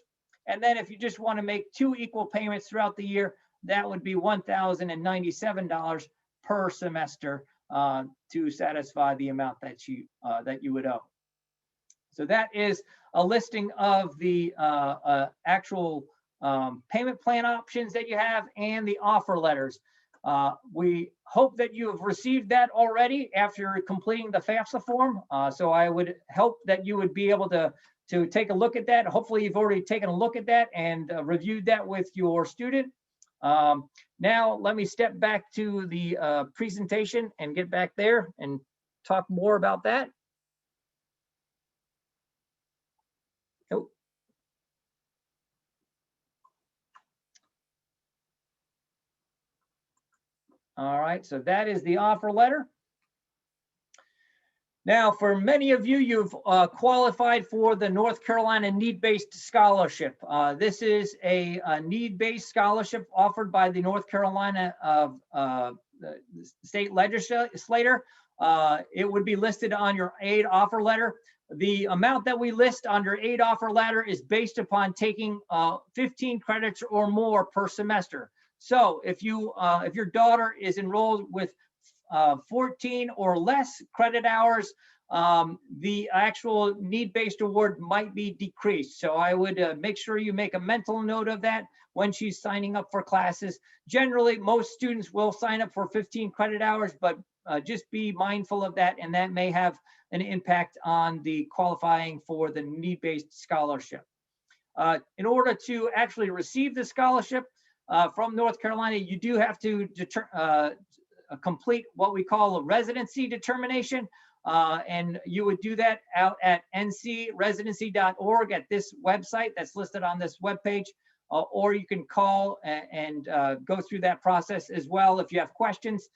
And then if you just want to make 2 equal payments throughout the year, that would be $1,097 per semester to satisfy the amount that you would owe. So that is a listing of the actual payment plan options that you have and the offer letters. We hope that you have received that already after completing the FAFSA form. So I would hope that you would be able to take a look at that. Hopefully you've already taken a look at that and reviewed that with your student. Now let me step back to the presentation and get back there and talk more about that. Oh. All right, so that is the offer letter. Now, for many of you, you've qualified for the North Carolina Need-Based Scholarship. This is a need-based scholarship offered by the North Carolina state legislature. It would be listed on your aid offer letter. The amount that we list on your aid offer letter is based upon taking 15 credits or more per semester. So if your daughter is enrolled with 14 or less credit hours, the actual need-based award might be decreased. So I would make sure you make a mental note of that when she's signing up for classes. Generally, most students will sign up for 15 credit hours, but just be mindful of that, and that may have an impact on the qualifying for the need-based scholarship. In order to actually receive the scholarship from North Carolina, you do have to complete what we call a residency determination, and you would do that out at ncresidency.org at this website that's listed on this webpage, or you can call and go through that process as well if you have questions.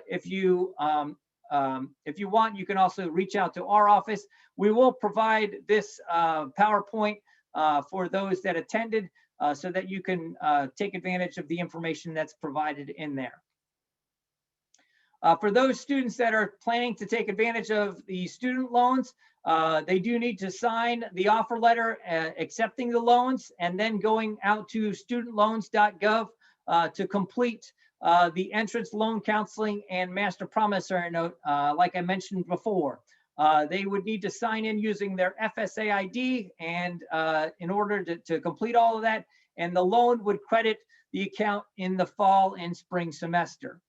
If you want, you can also reach out to our office. We will provide this PowerPoint for those that attended so that you can take advantage of the information that's provided in there. For those students that are planning to take advantage of the student loans, they do need to sign the offer letter accepting the loans, and then going out to studentloans.gov to complete the entrance loan counseling and master promissory note, like I mentioned before. They would need to sign in using their FSA ID, and in order to complete all of that, and the loan would credit the account in the fall and spring semester.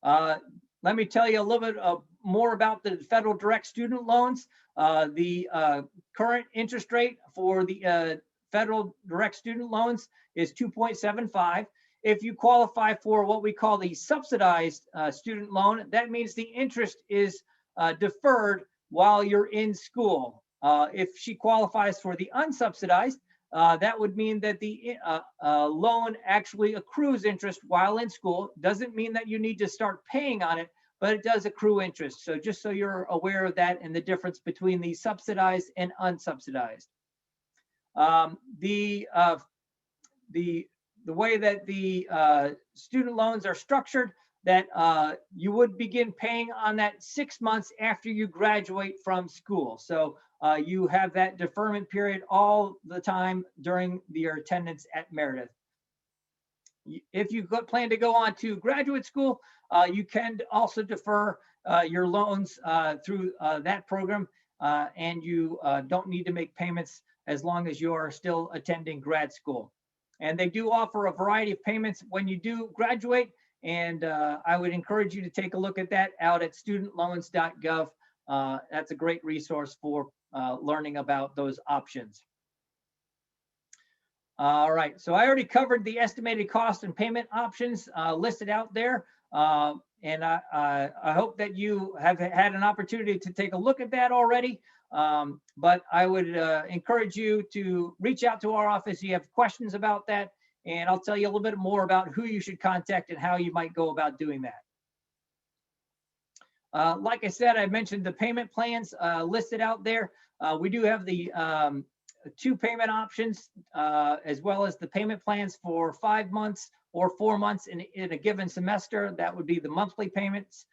Let me tell you a little bit more about the federal direct student loans. The current interest rate for the federal direct student loans is 2.75. If you qualify for what we call the subsidized student loan, that means the interest is deferred while you're in school. If she qualifies for the unsubsidized, that would mean that the loan actually accrues interest while in school. Doesn't mean that you need to start paying on it, but it does accrue interest. So just so you're aware of that and the difference between the subsidized and unsubsidized. The way that the student loans are structured, that you would begin paying on that 6 months after you graduate from school. So you have that deferment period all the time during your attendance at Meredith. If you plan to go on to graduate school, you can also defer your loans through that program, and you don't need to make payments as long as you are still attending grad school. And they do offer a variety of payments when you do graduate, and I would encourage you to take a look at that out at studentloans.gov. That's a great resource for learning about those options. All right, so I already covered the estimated cost and payment options listed out there. And I hope that you have had an opportunity to take a look at that already. But I would encourage you to reach out to our office if you have questions about that, and I'll tell you a little bit more about who you should contact and how you might go about doing that. Like I said, I mentioned the payment plans listed out there. We do have the 2 payment options, as well as the payment plans for 5 months or 4 months in a given semester. That would be the monthly payments.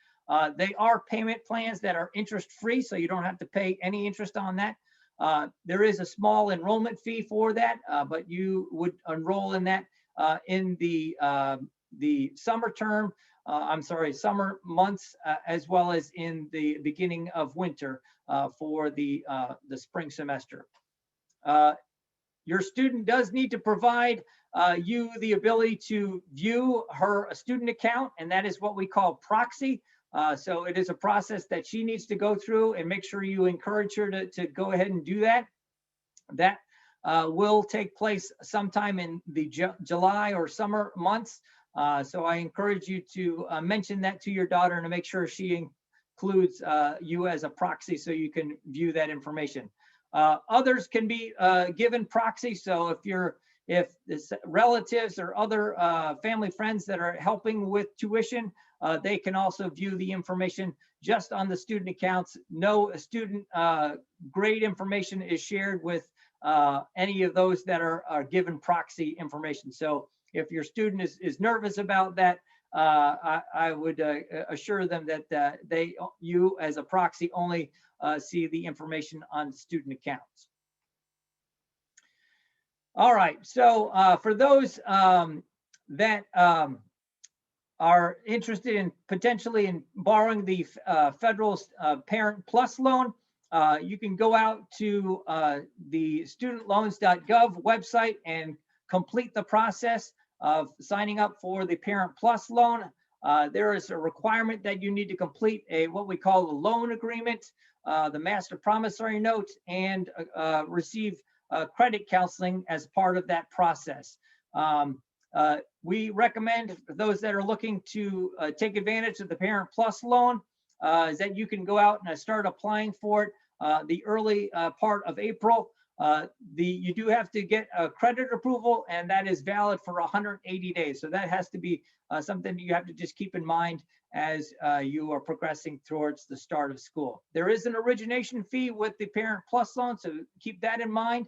They are payment plans that are interest-free, so you don't have to pay any interest on that. There is a small enrollment fee for that, but you would enroll in that in the summer term, summer months, as well as in the beginning of winter for the spring semester. Your student does need to provide you the ability to view her student account, and that is what we call proxy. So it is a process that she needs to go through, and make sure you encourage her to go ahead and do that. That will take place sometime in the July or summer months. So I encourage you to mention that to your daughter and to make sure she includes you as a proxy so you can view that information. Others can be given proxy. So if it's relatives or other family friends that are helping with tuition, they can also view the information just on the student accounts. No student grade information is shared with any of those that are given proxy information. So if your student is nervous about that, I would assure them that you as a proxy only see the information on student accounts. All right, so for those that are interested in potentially in borrowing the federal Parent Plus loan, you can go out to the studentloans.gov website and complete the process of signing up for the Parent Plus loan. There is a requirement that you need to complete what we call a loan agreement, the master promissory note, and receive credit counseling as part of that process. We recommend for those that are looking to take advantage of the Parent Plus loan is that you can go out and start applying for it the early part of April. You do have to get a credit approval, and that is valid for 180 days. So that has to be something you have to just keep in mind as you are progressing towards the start of school. There is an origination fee with the Parent Plus loan, so keep that in mind.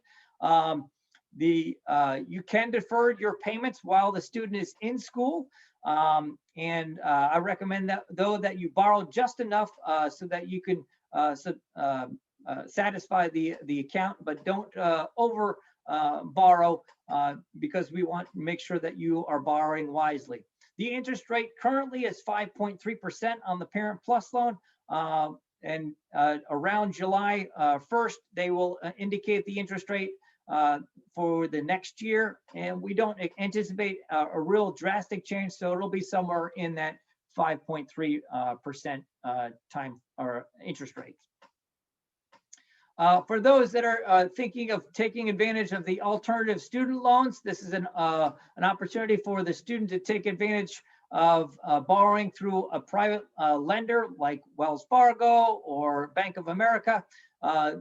You can defer your payments while the student is in school. And I recommend that that you borrow just enough so that you can satisfy the account, but don't over borrow because we want to make sure that you are borrowing wisely. The interest rate currently is 5.3% on the Parent Plus loan. And around July 1st, they will indicate the interest rate for the next year, and we don't anticipate a real drastic change, so it'll be somewhere in that 5.3% time or interest rate. For those that are thinking of taking advantage of the alternative student loans, this is an opportunity for the student to take advantage of borrowing through a private lender like Wells Fargo or Bank of America.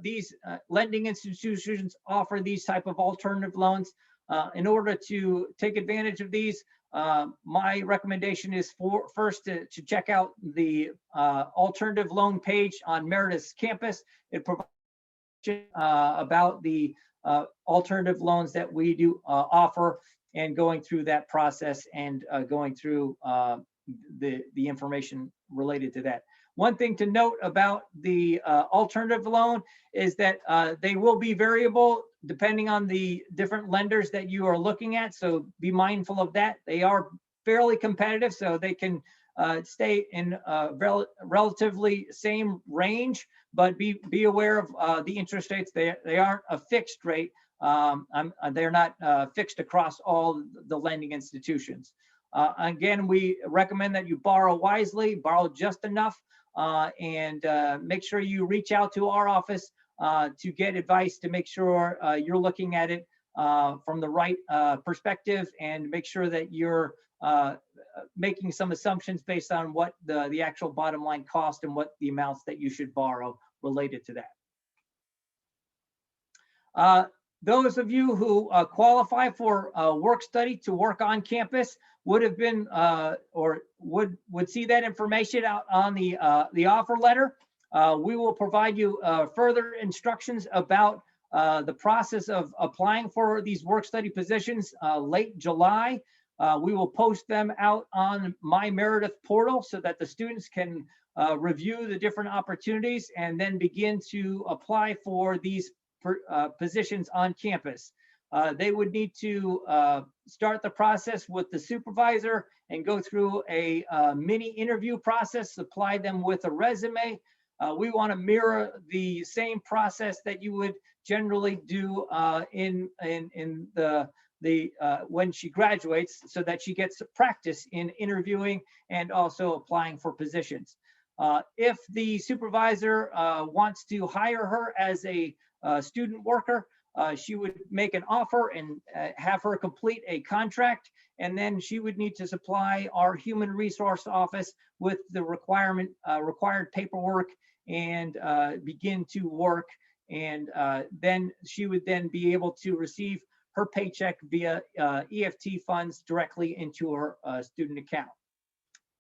These lending institutions offer these type of alternative loans. In order to take advantage of these, my recommendation is first to check out the alternative loan page on Meredith's campus. It provides about the alternative loans that we do offer, and going through that process and going through the information related to that. One thing to note about the alternative loan is that they will be variable depending on the different lenders that you are looking at. So be mindful of that. They are fairly competitive, so they can stay in relatively same range, but be aware of the interest rates. They aren't a fixed rate. They're not fixed across all the lending institutions. Again, we recommend that you borrow wisely, borrow just enough, and make sure you reach out to our office to get advice, to make sure you're looking at it from the right perspective, and make sure that you're making some assumptions based on what the actual bottom line cost and what the amounts that you should borrow related to that. Those of you who qualify for work study to work on campus would have been or would see that information out on the offer letter. We will provide you further instructions about the process of applying for these work study positions late July. We will post them out on My Meredith portal so that the students can review the different opportunities and then begin to apply for these positions on campus. They would need to start the process with the supervisor and go through a mini interview process, supply them with a resume. We want to mirror the same process that you would generally do in the when she graduates, so that she gets practice in interviewing and also applying for positions. If the supervisor wants to hire her as a student worker, she would make an offer and have her complete a contract, and then she would need to supply our human resource office with the required paperwork and begin to work, and then she would then be able to receive her paycheck via EFT funds directly into her student account.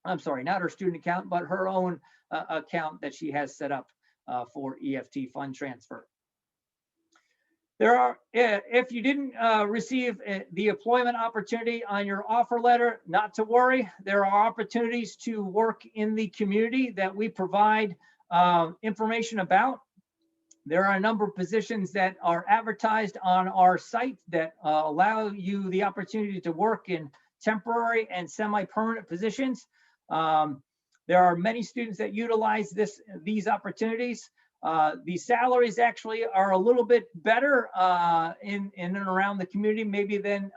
I'm sorry, not her student account, but her own account that she has set up for EFT fund transfer. There are, if you didn't receive the employment opportunity on your offer letter, not to worry. There are opportunities to work in the community that we provide information about. There are a number of positions that are advertised on our site that allow you the opportunity to work in temporary and semi-permanent positions. There are many students that utilize these opportunities. The salaries actually are a little bit better in and around the community, maybe than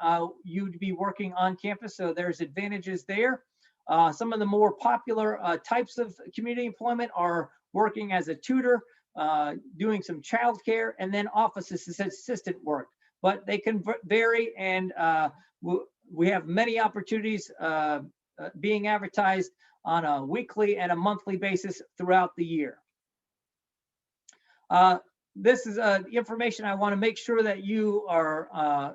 you'd be working on campus. So there's advantages there. Some of the more popular types of community employment are working as a tutor, doing some childcare, and then office assistant work. But they can vary, and we have many opportunities being advertised on a weekly and a monthly basis throughout the year. This is information I want to make sure that you are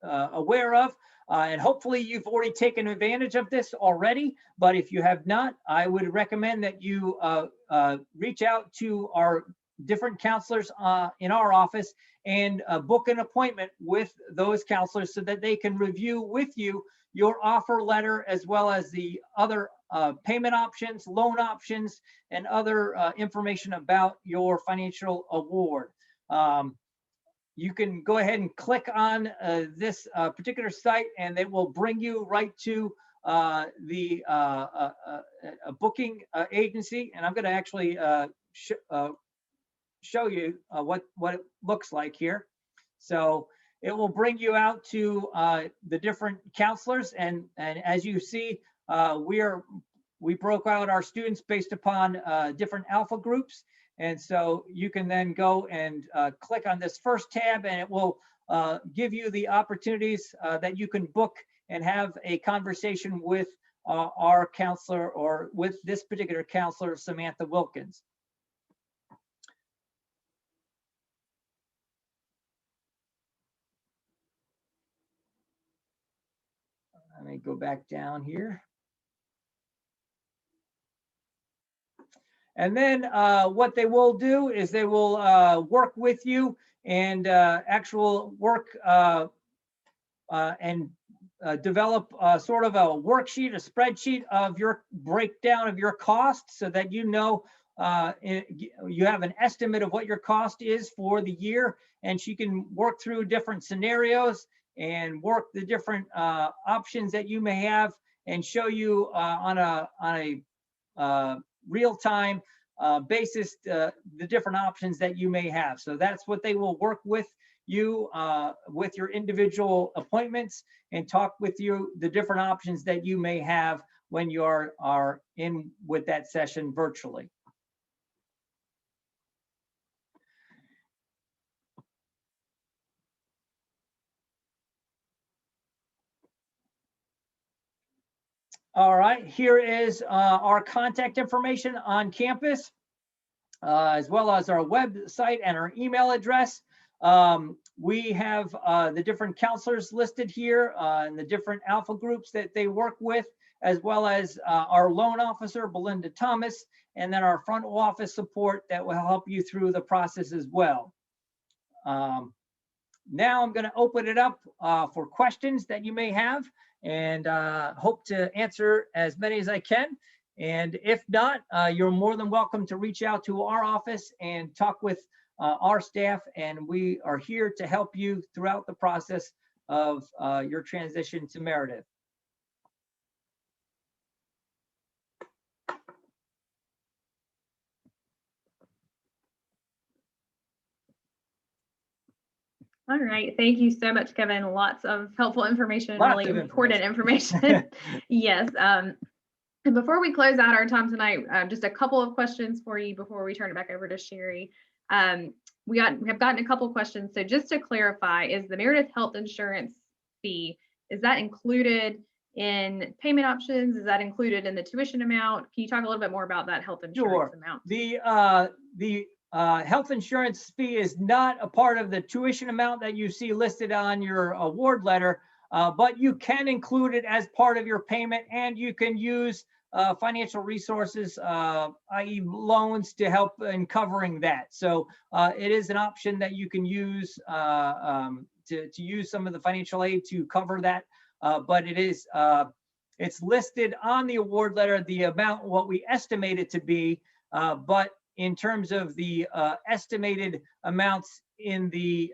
aware of, and hopefully you've already taken advantage of this already. But if you have not, I would recommend that you reach out to our different counselors in our office and book an appointment with those counselors so that they can review with you your offer letter, as well as the other payment options, loan options, and other information about your financial award. You can go ahead and click on this particular site, and it will bring you right to the booking agency. And I'm going to actually show you what it looks like here. So it will bring you out to the different counselors, and as you see, we broke out our students based upon different alpha groups. And so you can then go and click on this first tab, and it will give you the opportunities that you can book and have a conversation with our counselor, or with this particular counselor, Samantha Wilkins. Let me go back down here. And then what they will do is they will work with you and actual work and develop sort of a worksheet, a spreadsheet of your breakdown of your costs, so that you know you have an estimate of what your cost is for the year, and she can work through different scenarios and work the different options that you may have, and show you on a real-time basis the different options that you may have. So that's what they will work with you with your individual appointments, and talk with you the different options that you may have when you are in with that session virtually. All right, here is our contact information on campus, as well as our website and our email address. We have the different counselors listed here and the different alpha groups that they work with, as well as our loan officer, Belinda Thomas, and then our front office support that will help you through the process as well. Now I'm going to open it up for questions that you may have, and hope to answer as many as I can. And if not, you're more than welcome to reach out to our office and talk with our staff, and we are here to help you throughout the process of your transition to Meredith. All right, thank you so much, Kevin. Lots of helpful information, Lots really of important information. Yes. And before we close out our time tonight, just a couple of questions for you before we turn it back over to Shery. We have gotten a couple of questions. So just to clarify, is the Meredith health insurance fee, is that included in payment options? Is that included in the tuition amount? Can you talk a little bit more about that health insurance amount? The health insurance fee is not a part of the tuition amount that you see listed on your award letter, but you can include it as part of your payment, and you can use financial resources, i.e. loans, to help in covering that. So it is an option that you can use to use some of the financial aid to cover that, but it is it's listed on the award letter, the amount, what we estimate it to be, but in terms of the estimated amounts in the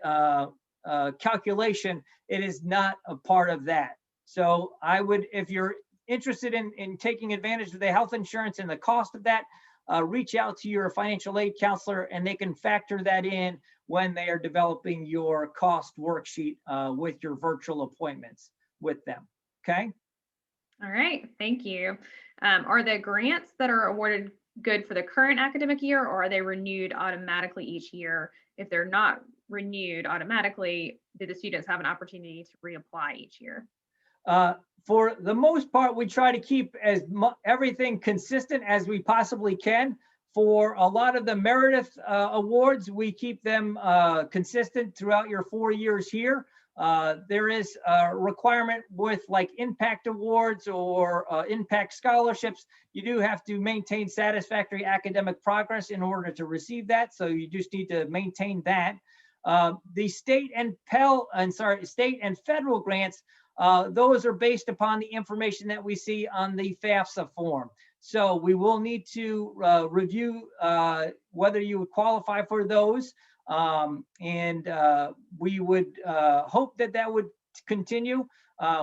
calculation, it is not a part of that. So I would, if you're interested in taking advantage of the health insurance and the cost of that, reach out to your financial aid counselor, and they can factor that in when they are developing your cost worksheet with your virtual appointments with them. Okay. All right, thank you. Are the grants that are awarded good for the current academic year, or are they renewed automatically each year? If they're not renewed automatically, do the students have an opportunity to reapply each year? For the most part, we try to keep everything consistent as we possibly can. For a lot of the Meredith awards, we keep them consistent throughout your 4 years here. There is a requirement with like impact awards or impact scholarships. You do have to maintain satisfactory academic progress in order to receive that. So you just need to maintain that. The state and state and federal grants, those are based upon the information that we see on the FAFSA form. So we will need to review whether you would qualify for those. We would hope that that would continue.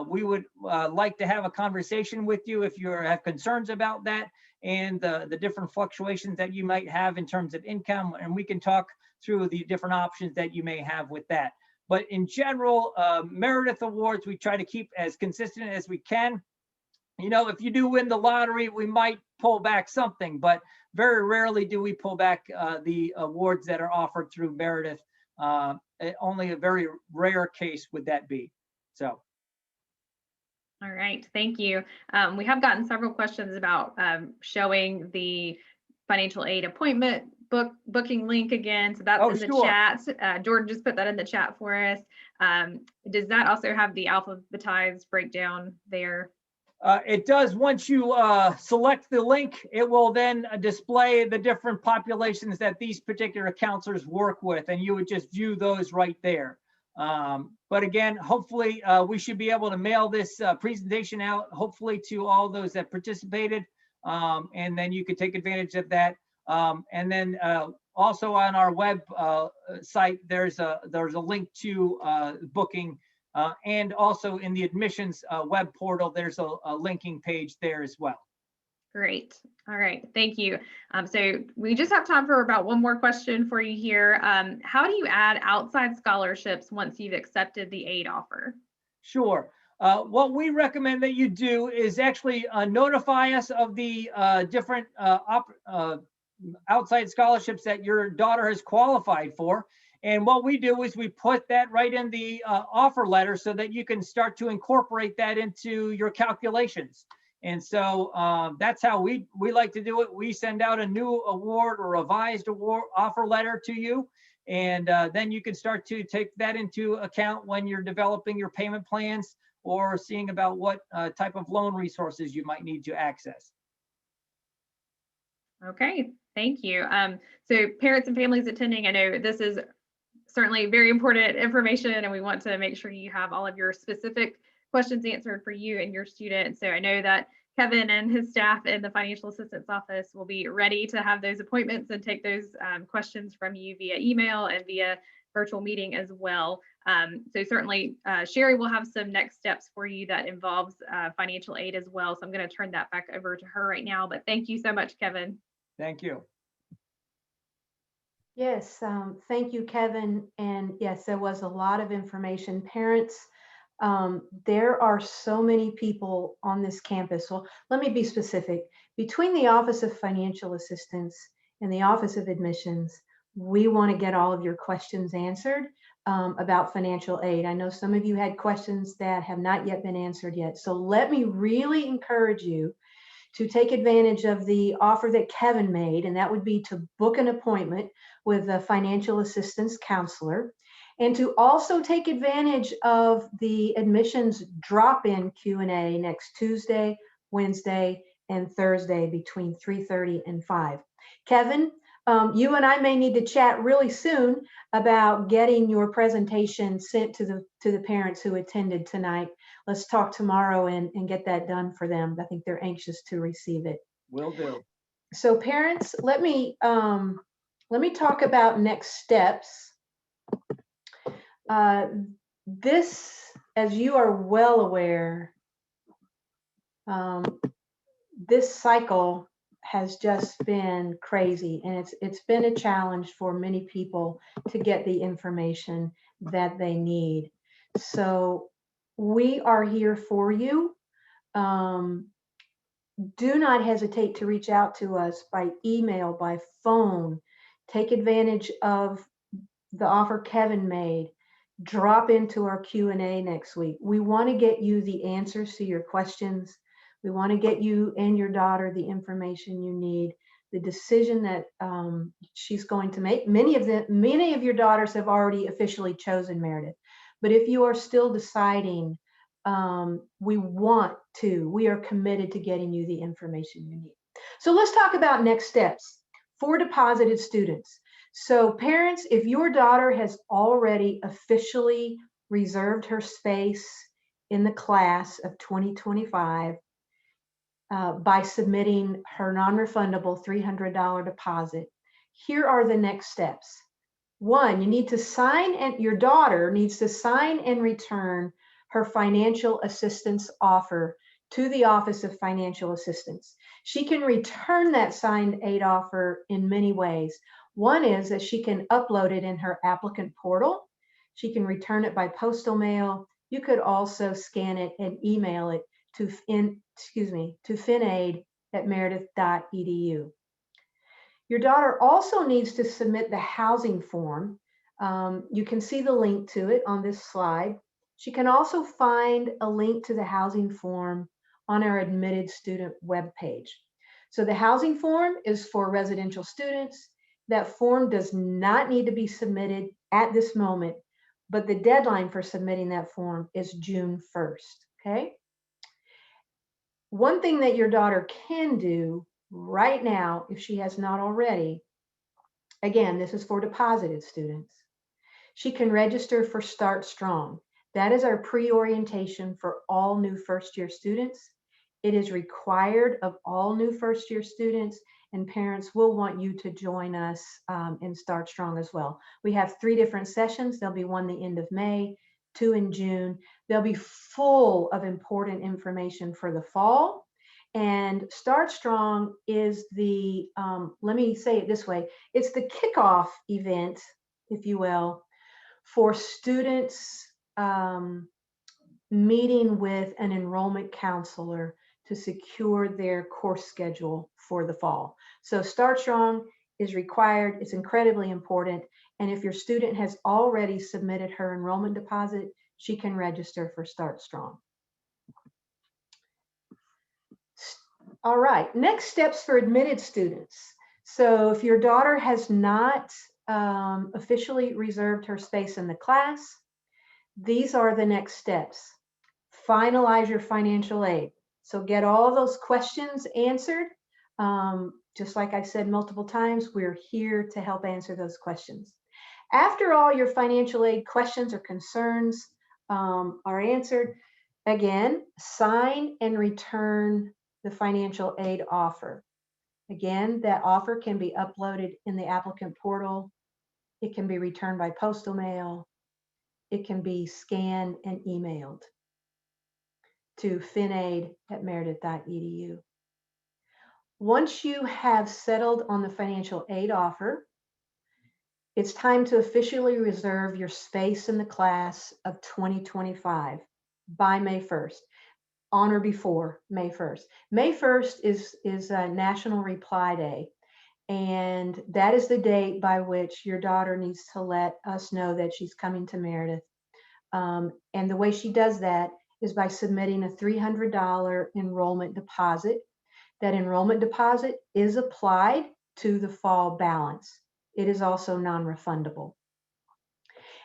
We would like to have a conversation with you if you have concerns about that and the different fluctuations that you might have in terms of income, and we can talk through the different options that you may have with that. But in general, Meredith Awards, we try to keep as consistent as we can. You know, if you do win the lottery, we might pull back something, but very rarely do we pull back the awards that are offered through Meredith. Only a very rare case would that be. So. All right, thank you. We have gotten several questions about showing the financial aid appointment booking link again. So that's Oh, in the sure. chat. Jordan just put that in the chat for us. Does that also have the alphabetized breakdown there? It does. Once you select the link, it will then display the different populations that these particular counselors work with, and you would just view those right there. But again, hopefully we should be able to mail this presentation out, hopefully to all those that participated, and then you could take advantage of that. And then also on our web site, there's a link to booking. And also in the admissions web portal, there's a linking page there as well. Great. All right. Thank you. So we just have time for about one more question for you here. How do you add outside scholarships once you've accepted the aid offer? Sure. What we recommend that you do is actually notify us of the different outside scholarships that your daughter has qualified for. And what we do is we put that right in the offer letter so that you can start to incorporate that into your calculations. And so that's how we like to do it. We send out a new award or revised award offer letter to you. And then you can start to take that into account when you're developing your payment plans or seeing about what type of loan resources you might need to access. Okay, thank you. So parents and families attending, I know this is certainly very important information, and we want to make sure you have all of your specific questions answered for you and your student. So I know that Kevin and his staff in the financial assistance office will be ready to have those appointments and take those questions from you via email and via virtual meeting as well. So certainly Shery will have some next steps for you that involves financial aid as well. So I'm going to turn that back over to her right now, but thank you so much, Kevin. Thank you. Yes, thank you, Kevin. And yes, there was a lot of information. Parents, there are so many people on this campus. Well, let me be specific. Between the Office of Financial Assistance and the Office of Admissions, we want to get all of your questions answered about financial aid. I know some of you had questions that have not yet been answered yet. So let me really encourage you to take advantage of the offer that Kevin made, and that would be to book an appointment with a financial assistance counselor, and to also take advantage of the admissions drop-in Q&A next Tuesday, Wednesday, and Thursday between 3:30 and 5. Kevin, you and I may need to chat really soon about getting your presentation sent to the parents who attended tonight. Let's talk tomorrow and get that done for them. I think they're anxious to receive it. Will do. So parents, let me talk about next steps. This, as you are well aware, this cycle has just been crazy, and it's been a challenge for many people to get the information that they need. So we are here for you. Do not hesitate to reach out to us by email, by phone. Take advantage of the offer Kevin made. Drop into our Q&A next week. We want to get you the answers to your questions. We want to get you and your daughter the information you need, the decision that she's going to make. Many of your daughters have already officially chosen Meredith, but if you are still deciding, we are committed to getting you the information you need. So let's talk about next steps for deposited students. So parents, if your daughter has already officially reserved her space in the class of 2025 by submitting her non-refundable $300 deposit, here are the next steps. One, your daughter needs to sign and return her financial assistance offer to the Office of Financial Assistance. She can return that signed aid offer in many ways. One is that she can upload it in her applicant portal. She can return it by postal mail. You could also scan it and email it to finaid@meredith.edu. Your daughter also needs to submit the housing form. You can see the link to it on this slide. She can also find a link to the housing form on our admitted student webpage. So the housing form is for residential students. That form does not need to be submitted at this moment, but the deadline for submitting that form is June 1st, okay? One thing that your daughter can do right now, if she has not already, again, this is for deposited students, she can register for Start Strong. That is our pre-orientation for all new first-year students. It is required of all new first-year students, and parents will want you to join us in Start Strong as well. We have 3 different sessions. There'll be one the end of May, 2 in June. They'll be full of important information for the fall. And Start Strong is the, let me say it this way, it's the kickoff event, if you will, for students meeting with an enrollment counselor to secure their course schedule for the fall. So Start Strong is required. It's incredibly important. And if your student has already submitted her enrollment deposit, she can register for Start Strong. All right, next steps for admitted students. So if your daughter has not officially reserved her space in the class, these are the next steps. Finalize your financial aid. So get all those questions answered. Just like I've said multiple times, we're here to help answer those questions. After all your financial aid questions or concerns are answered, again, sign and return the financial aid offer. Again, that offer can be uploaded in the applicant portal. It can be returned by postal mail. It can be scanned and emailed to finaid@meredith.edu. Once you have settled on the financial aid offer, it's time to officially reserve your space in the class of 2025 by May 1st, on or before May 1st. May 1st is a National Reply Day, and that is the date by which your daughter needs to let us know that she's coming to Meredith. And the way she does that is by submitting a $300 enrollment deposit. That enrollment deposit is applied to the fall balance. It is also non-refundable.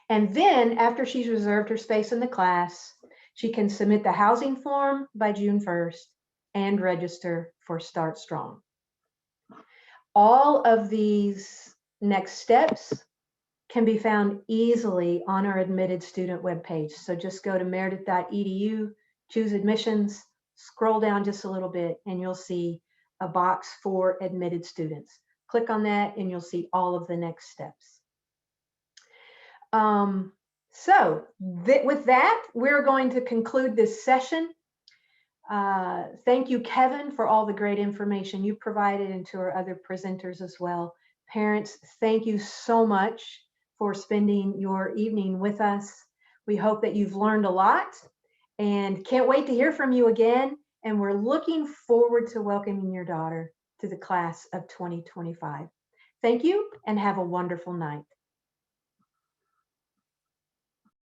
And then after she's reserved her space in the class, she can submit the housing form by June 1st and register for Start Strong. All of these next steps can be found easily on our admitted student webpage. So just go to meredith.edu, choose admissions, scroll down just a little bit, and you'll see a box for admitted students. Click on that and you'll see all of the next steps. With that, we're going to conclude this session. Thank you, Kevin, for all the great information you provided, and to our other presenters as well. Parents, thank you so much for spending your evening with us. We hope that you've learned a lot and can't wait to hear from you again. And we're looking forward to welcoming your daughter to the class of 2025. Thank you and have a wonderful night.